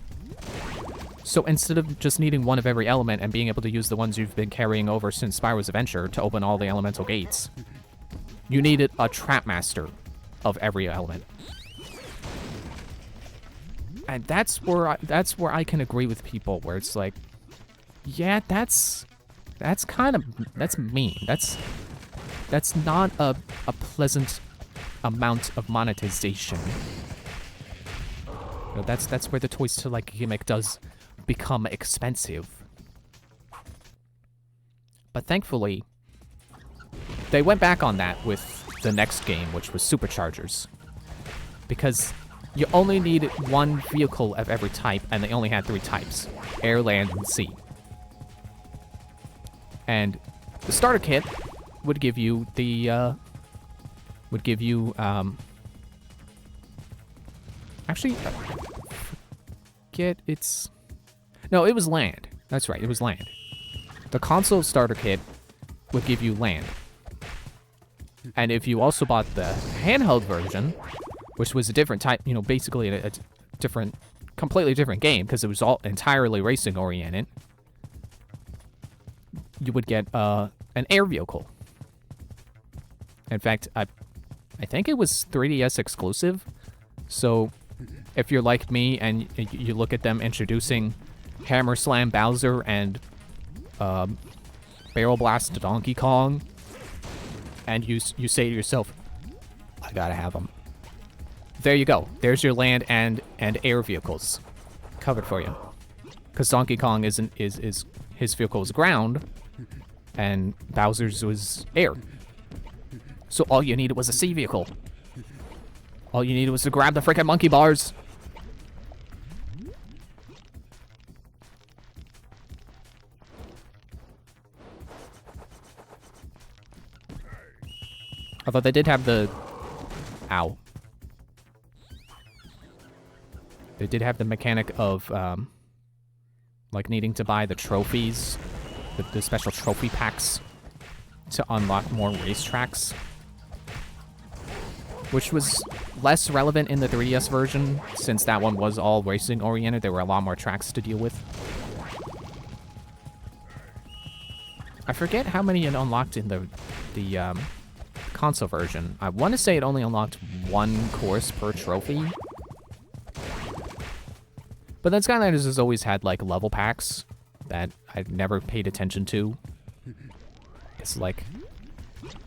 A: So instead of just needing one of every element and being able to use the ones you've been carrying over since Spyro's Adventure to open all the elemental gates, you needed a trap master of every element. And that's where I can agree with people, where it's like, yeah, that's mean. That's not a pleasant amount of monetization. That's where the Toys to Like gimmick does become expensive. But thankfully, they went back on that with the next game, which was Superchargers. Because you only needed one vehicle of every type, and they only had 3 types: air, land, and sea. And the starter kit would give you actually, no, it was land. That's right, it was land. The console starter kit would give you land. And if you also bought the handheld version, which was a different type, basically a different, completely different game, because it was all entirely racing oriented, you would get an air vehicle. In fact, I think it was 3DS exclusive. So if you're like me and you look at them introducing Hammer Slam Bowser and Barrel Blast Donkey Kong, and you say to yourself, I gotta have them. There you go. There's your land and air vehicles covered for you. Because Donkey Kong is his vehicle is ground, and Bowser's was air. So all you needed was a sea vehicle. All you needed was to grab the frickin' monkey bars. Although they did have the... Ow. They did have the mechanic of, like, needing to buy the trophies, the special trophy packs to unlock more racetracks, which was less relevant in the 3DS version, since that one was all racing oriented. There were a lot more tracks to deal with. I forget how many it unlocked in the console version. I want to say it only unlocked 1 course per trophy. But then Skylanders has always had, like, level packs that I've never paid attention to. It's like,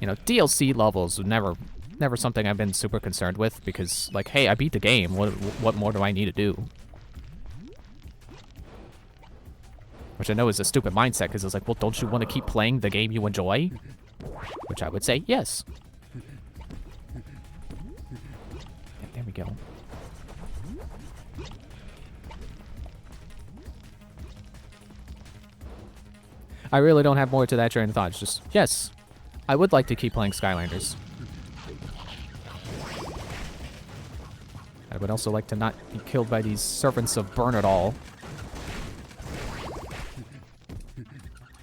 A: DLC levels were never something I've been super concerned with, because, like, hey, I beat the game. What more do I need to do? Which I know is a stupid mindset, because it's like, well, don't you want to keep playing the game you enjoy? Which I would say, yes. There we go. I really don't have more to that train of thought. It's just, yes, I would like to keep playing Skylanders. I would also like to not be killed by these servants of Burn It All.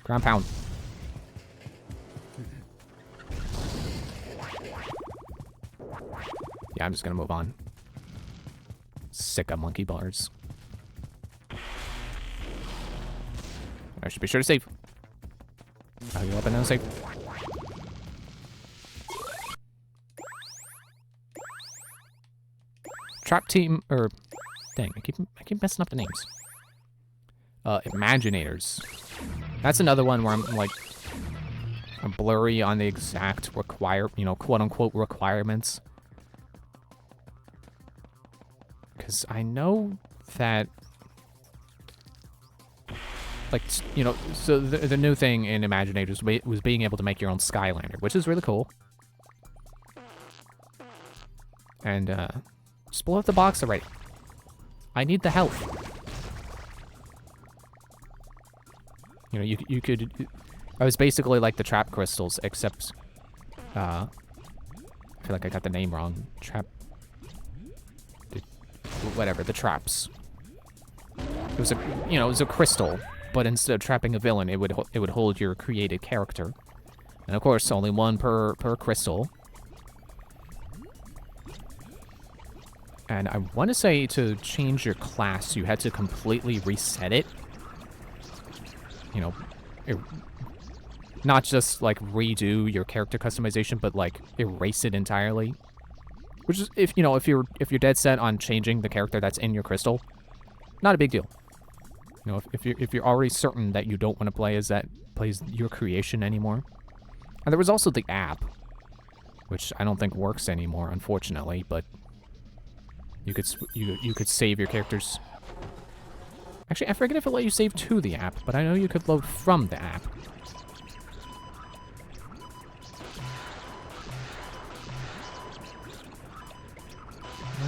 A: Ground pound. Yeah, I'm just gonna move on. Sick of monkey bars. I should be sure to save. I'll go up and then save. Trap team, or dang, I keep messing up the names. Imaginators. That's another one where I'm blurry on the exact quote unquote requirements. Because I know that, so the new thing in Imaginators was being able to make your own Skylander, which is really cool. And, just blow up the box already. I need the health. You know, you could... I was basically like the trap crystals, except... I feel like I got the name wrong. Whatever, the traps. It was a crystal, but instead of trapping a villain, it would hold your created character. And of course, only one per crystal. And I want to say to change your class, you had to completely reset it. You know, not just like redo your character customization, but like erase it entirely. Which is, if you're dead set on changing the character that's in your crystal, not a big deal. You know, if you're already certain that you don't want to plays your creation anymore. And there was also the app, which I don't think works anymore, unfortunately, but you could save your characters. Actually, I forget if it let you save to the app, but I know you could load from the app.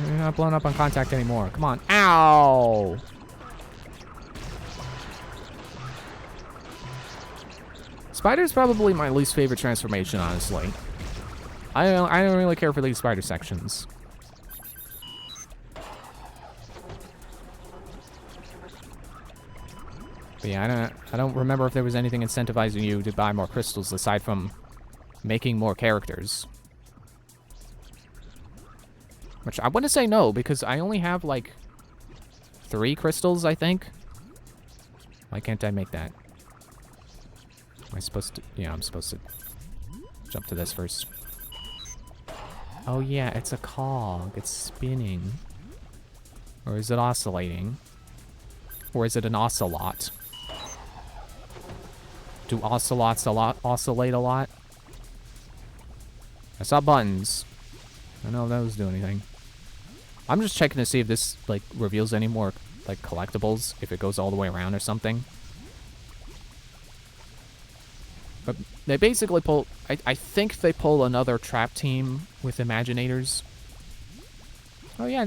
A: You're not blown up on contact anymore. Come on. Ow! Spider's probably my least favorite transformation, honestly. I don't really care for these spider sections. But yeah, I don't remember if there was anything incentivizing you to buy more crystals aside from making more characters. Which I want to say no, because I only have like 3 crystals, I think. Why can't I make that? Am I supposed to? Yeah, I'm supposed to jump to this first. Oh yeah, it's a cog. It's spinning. Or is it oscillating? Or is it an ocelot? Do ocelots oscillate a lot? I saw buttons. I don't know if those do anything. I'm just checking to see if this like reveals any more like collectibles, if it goes all the way around or something. But they basically pull... I think they pull another trap team with Imaginators. Oh yeah,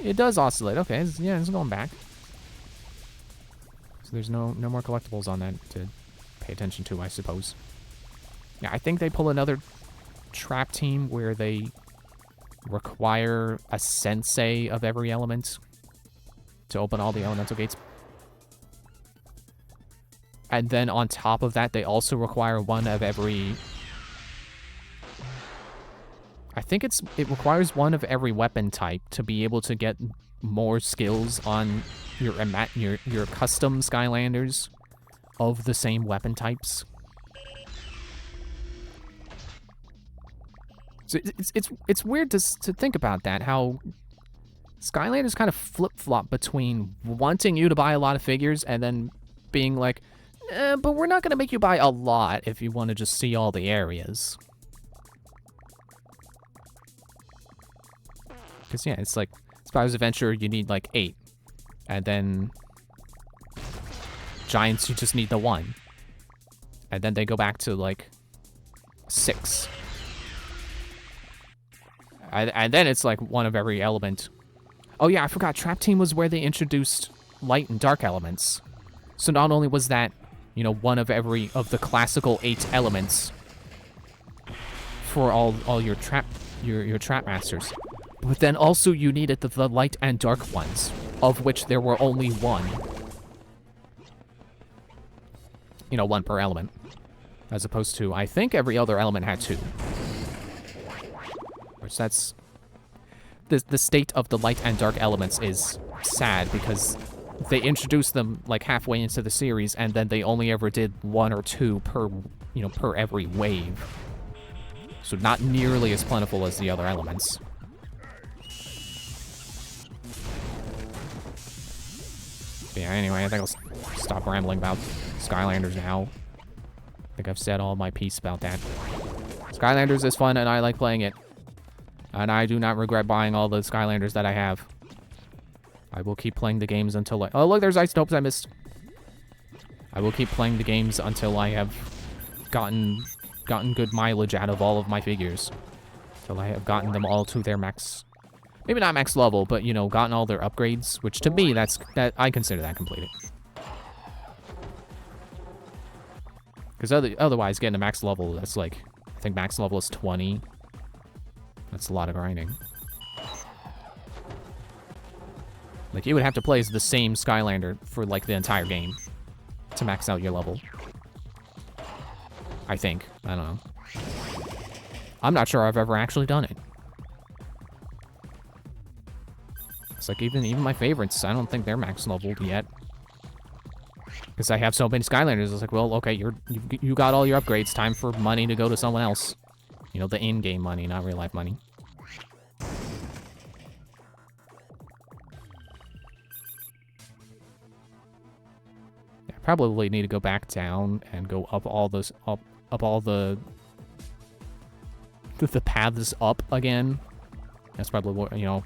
A: it does oscillate. Okay, it's going back. So there's no more collectibles on that to pay attention to, I suppose. Yeah, I think they pull another trap team where they require a sensei of every element to open all the elemental gates. And then on top of that, they also require one of every... I think it requires one of every weapon type to be able to get more skills on your custom Skylanders of the same weapon types. So it's weird to think about that, how Skylanders kind of flip-flop between wanting you to buy a lot of figures and then being like, but we're not going to make you buy a lot if you want to just see all the areas. Because, yeah, it's like Spyro's Adventure, you need like 8. And then Giants, you just need the 1. And then they go back to like 6. And then it's like one of every element. Oh yeah, I forgot. Trap Team was where they introduced light and dark elements. So not only was that you know, one of every of the classical 8 elements for all your trap masters. But then also you needed the light and dark ones, of which there were only 1. You know, 1 per element. As opposed to, I think every other element had 2. Which that's... The state of the light and dark elements is sad, because they introduced them, like, halfway into the series, and then they only ever did 1 or 2 per, you know, per every wave. So not nearly as plentiful as the other elements. But yeah, anyway, I think I'll stop rambling about Skylanders now. I think I've said all my piece about that. Skylanders is fun, and I like playing it. And I do not regret buying all the Skylanders that I have. I will keep playing the games until I... Oh, look, there's isotopes I missed. I will keep playing the games until I have gotten good mileage out of all of my figures. Until I have gotten them all to their max... Maybe not max level, but, you know, gotten all their upgrades. Which, to me, that I consider that completed. Because otherwise, getting to max level, that's like... I think max level is 20. That's a lot of grinding. Like, you would have to play as the same Skylander for, like, the entire game to max out your level. I think. I don't know. I'm not sure I've ever actually done it. It's like, even my favorites, I don't think they're max leveled yet. Because I have so many Skylanders, it's like, well, okay, you got all your upgrades, time for money to go to someone else. You know, the in-game money, not real-life money. Yeah, probably need to go back down and go up all those, up all the paths up again. That's probably what, you know,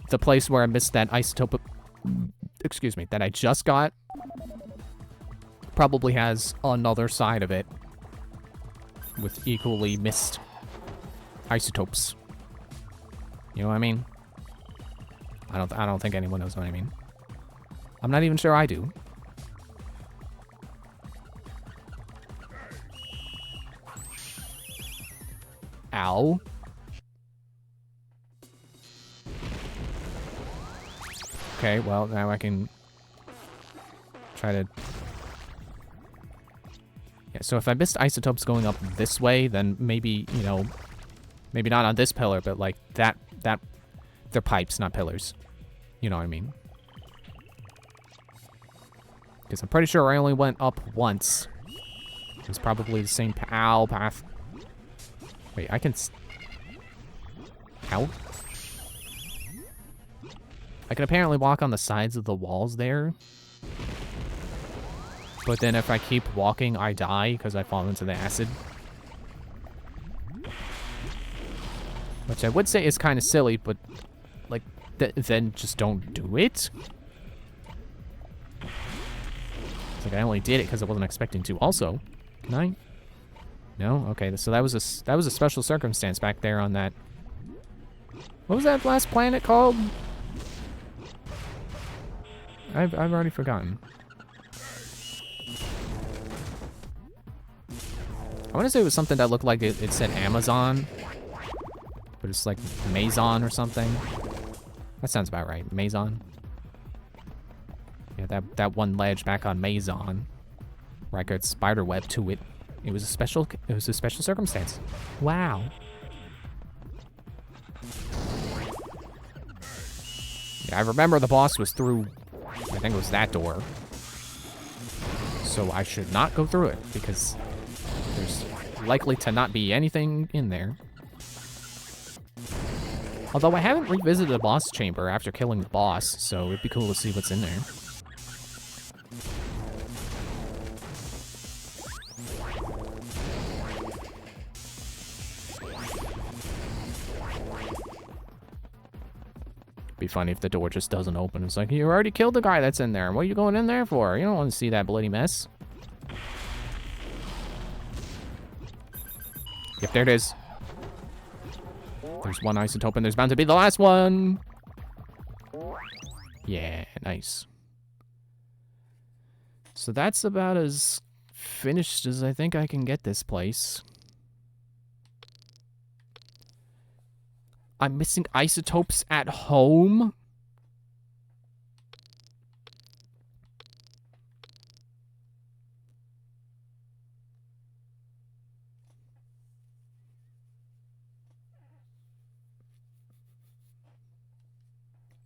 A: the place where I missed that isotope, excuse me, that I just got, probably has another side of it with equally missed isotopes. You know what I mean? I don't think anyone knows what I mean. I'm not even sure I do. Ow. Okay, well, now I can try to... Yeah, so if I missed isotopes going up this way, then maybe, you know, maybe not on this pillar, but like that, they're pipes, not pillars. You know what I mean? Because I'm pretty sure I only went up once. It's probably the same path. Wait, I can... How? I can apparently walk on the sides of the walls there. But then if I keep walking, I die because I fall into the acid. Which I would say is kind of silly, but, like, then just don't do it. It's like I only did it because I wasn't expecting to. Also, can I? No? Okay, so that was a special circumstance back there on that... What was that last planet called? I've already forgotten. I want to say it was something that looked like it said Amazon, but it's like Maison or something. That sounds about right. Maison. Yeah, that one ledge back on Maison, where I could spider web to it. It was a special circumstance. Wow. Yeah, I remember the boss was through, I think it was that door. So I should not go through it, because there's likely to not be anything in there. Although I haven't revisited the boss chamber after killing the boss, so it'd be cool to see what's in there. Be funny if the door just doesn't open. It's like, you already killed the guy that's in there. What are you going in there for? You don't want to see that bloody mess. Yep, there it is. There's one isotope and there's bound to be the last one. Yeah, nice. So that's about as finished as I think I can get this place. I'm missing isotopes at home?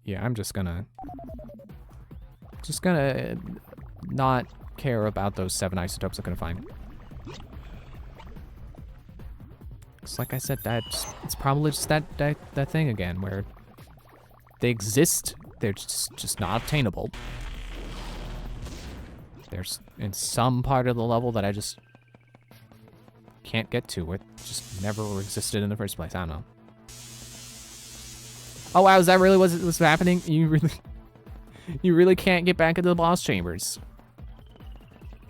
A: Yeah, I'm just gonna not care about those 7 isotopes I'm gonna find. It's like I said, it's probably just that thing again where they exist, they're just not obtainable. There's in some part of the level that I just can't get to. It just never existed in the first place. I don't know. Oh wow, is that really what's happening? You really can't get back into the boss chambers.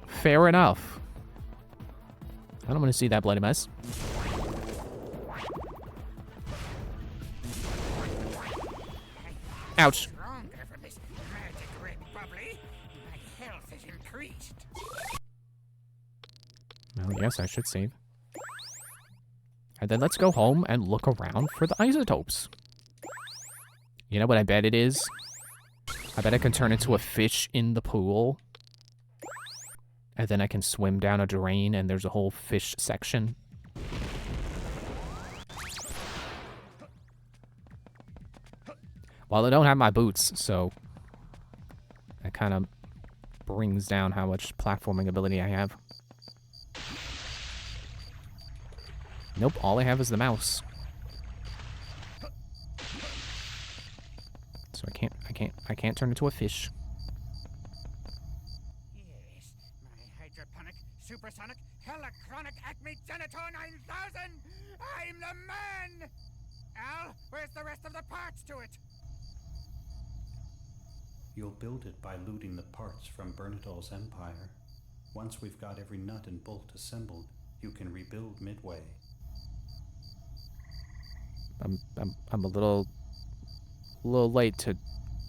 A: Fair enough. I don't want to see that bloody mess. Ouch.
C: Stronger from this magic red bubbly. My health is increased.
A: Well, yes, I should save. And then let's go home and look around for the isotopes. You know what I bet it is? I bet I can turn into a fish in the pool. And then I can swim down a drain and there's a whole fish section. Well, I don't have my boots, so that kind of brings down how much platforming ability I have. Nope, all I have is the mouse. So I can't turn into a fish.
C: Yes, my hydroponic, supersonic, helichronic Acme Genitor 9000! I'm the man! Al, where's the rest of the parts to it?
B: You'll build it by looting the parts from Bernadol's empire. Once we've got every nut and bolt assembled, you can rebuild Midway.
A: I'm a little late to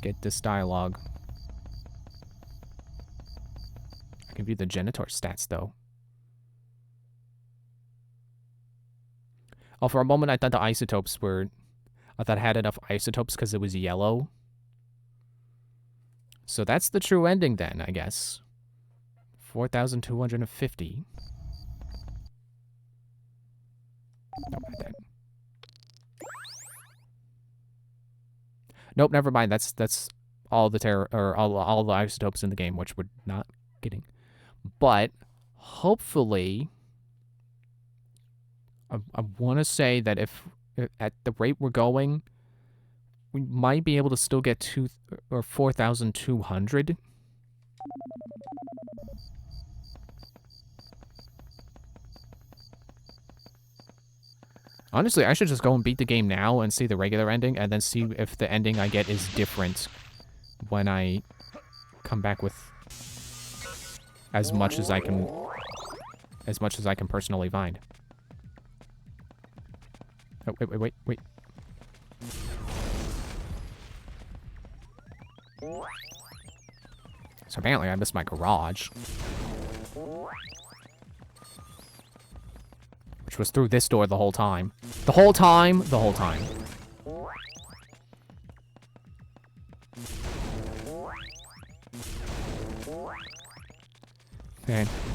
A: get this dialogue. I can view the Genitor stats though. Oh, for a moment I thought the isotopes were... I thought I had enough isotopes because it was yellow. So that's the true ending then, I guess. 4,250. Nope, not that. Nope, never mind. That's all the all the isotopes in the game, which we're not getting. But hopefully, I want to say that if at the rate we're going, we might be able to still get 4,200. Honestly, I should just go and beat the game now and see the regular ending, and then see if the ending I get is different when I come back with as much as I can personally find. Oh, wait. So apparently I missed my garage. Which was through this door the whole time. The whole time.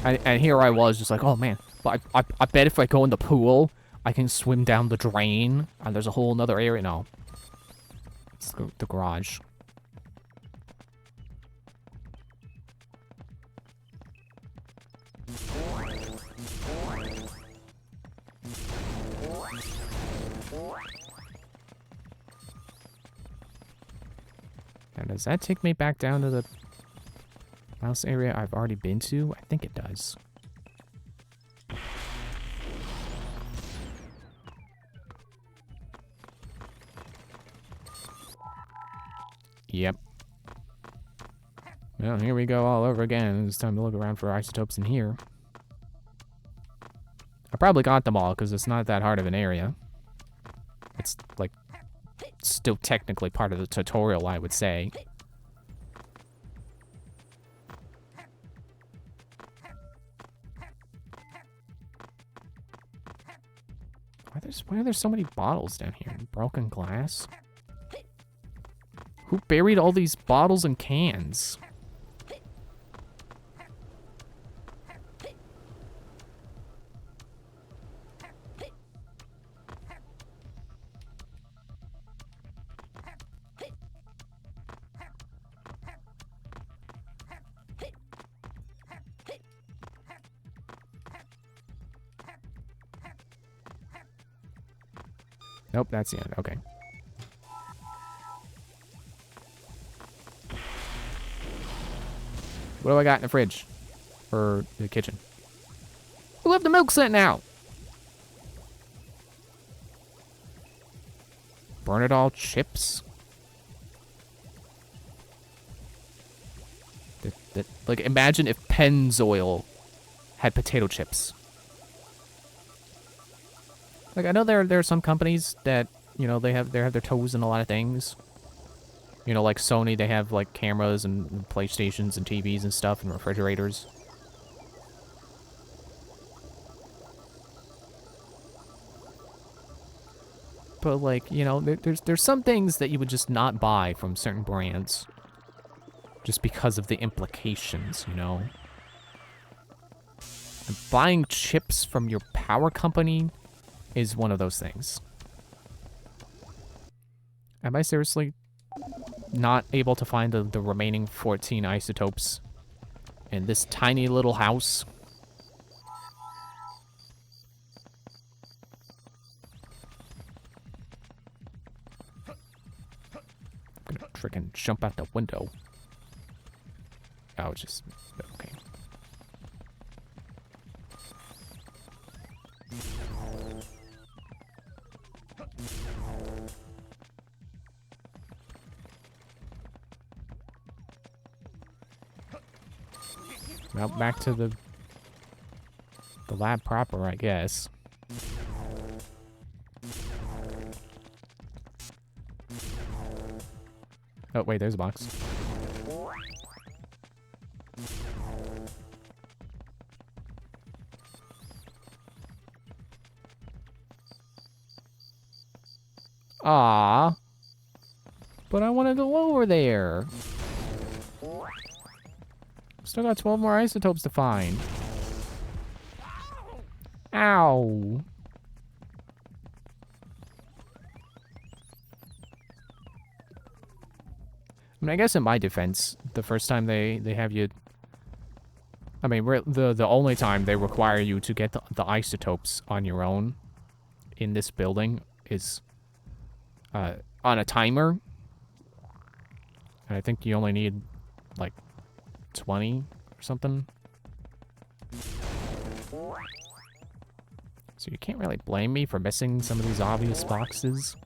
A: And here I was just like, oh man, but I bet if I go in the pool, I can swim down the drain, and there's a whole nother area. No. Let's go to the garage. Now, does that take me back down to the mouse area I've already been to? I think it does. Yep. Well, here we go all over again. It's time to look around for isotopes in here. I probably got them all because it's not that hard of an area. It's like still technically part of the tutorial, I would say. Why are there so many bottles down here? Broken glass? Who buried all these bottles and cans? Nope, that's the end. Okay. What do I got in the fridge? Or the kitchen? Who left the milk sitting out? Burn it all chips? Like, imagine if Pennzoil had potato chips. Like, I know there are some companies that, you know, they have their toes in a lot of things. You know, like Sony, they have, like, cameras and PlayStations and TVs and stuff and refrigerators. But, like, you know, there's some things that you would just not buy from certain brands. Just because of the implications, you know? And buying chips from your power company is one of those things. Am I seriously not able to find the remaining 14 isotopes in this tiny little house? I'm gonna frickin' jump out the window. Oh, just... okay. Well, back to the lab proper, I guess. Oh, wait, there's a box. Ah, but I want to go over there. Still got 12 more isotopes to find. Ow. I mean, I guess in my defense, the first time they have you... I mean, the only time they require you to get the isotopes on your own in this building is on a timer. And I think you only need, like, 20 or something. So you can't really blame me for missing some of these obvious boxes.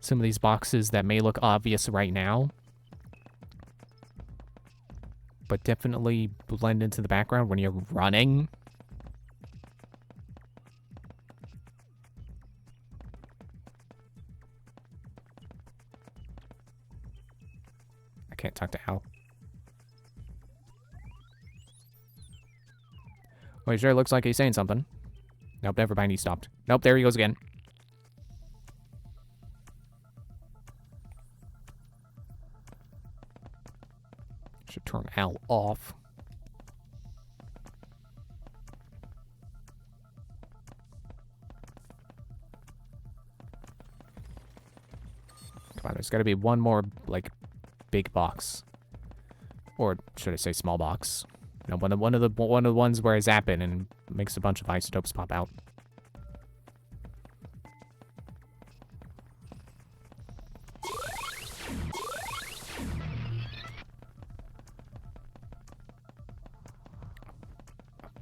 A: Some of these boxes that may look obvious right now, but definitely blend into the background when you're running. I can't talk to Al. Well, he sure looks like he's saying something. Nope, never mind, he stopped. Nope, there he goes again. Should turn Al off. Come on, there's gotta be one more, like, big box. Or should I say small box? You know, one of the ones where I zap it and makes a bunch of isotopes pop out.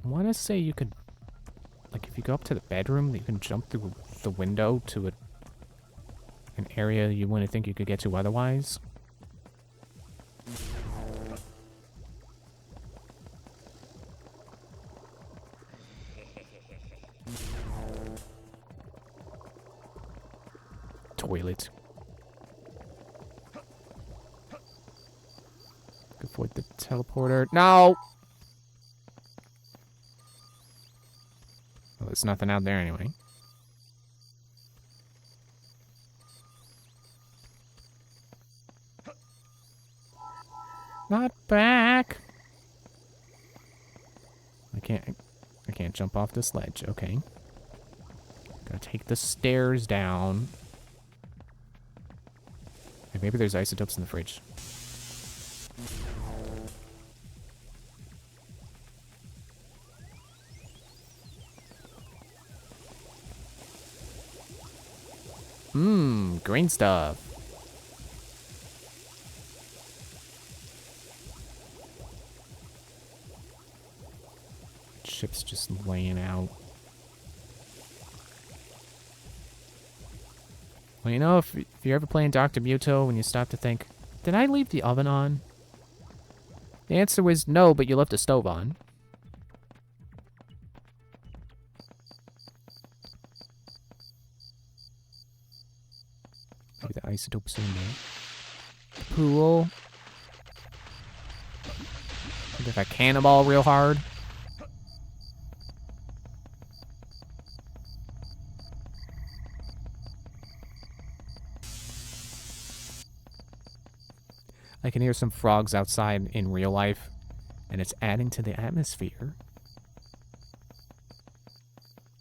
A: I want to say you could, like, if you go up to the bedroom, you can jump through the window to an area you wouldn't think you could get to otherwise. Toilet. Avoid the teleporter. No! Well, there's nothing out there anyway. Not back. I can't jump off this ledge. Okay. Gotta take the stairs down. Hey, maybe there's isotopes in the fridge. Green stuff. Ship's just laying out. Well, you know, if you're ever playing Dr. Muto and you stop to think, did I leave the oven on? The answer was no, but you left the stove on. Maybe the isotopes in there. Pool. Maybe if I cannonball real hard. I can hear some frogs outside in real life, and it's adding to the atmosphere.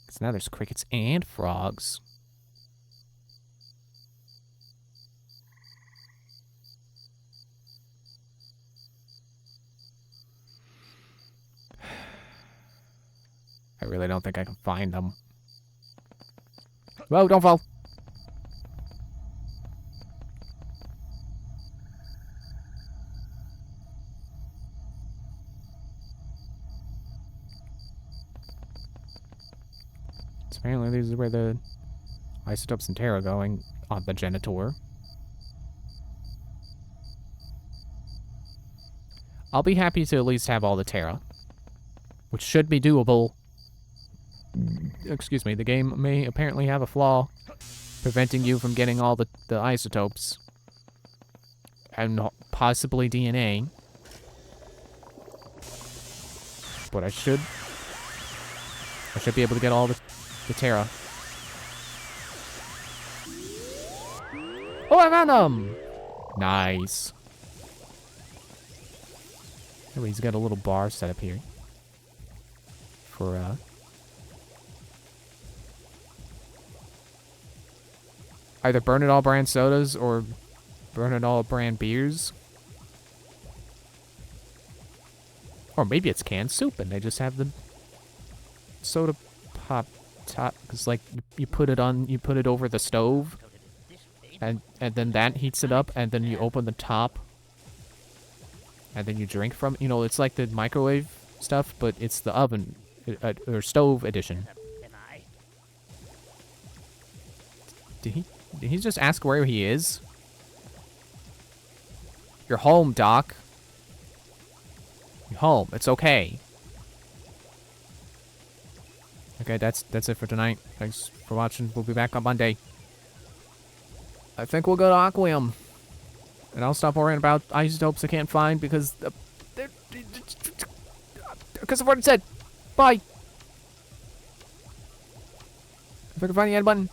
A: Because now there's crickets and frogs. I really don't think I can find them. Whoa, don't fall! Apparently, these are where the isotopes and Terra are going on the Genitor. I'll be happy to at least have all the Terra, which should be doable. Excuse me, the game may apparently have a flaw preventing you from getting all the isotopes and possibly DNA. But I should be able to get all the Terra. Oh, I found them! Nice. Anyway, he's got a little bar set up here. For, either Burn It All brand sodas or Burn It All brand beers. Or maybe it's canned soup and they just have the soda pop top, because like you put it over the stove and then that heats it up and then you open the top and then you drink from it. You know, it's like the microwave stuff, but it's the oven or stove edition. Did he just ask where he is? You're home, Doc. You're home. It's okay. Okay, that's it for tonight. Thanks for watching. We'll be back on Monday. I think we'll go to Aquarium. And I'll stop worrying about isotopes I can't find because of what it said. Bye. If I can find the end button.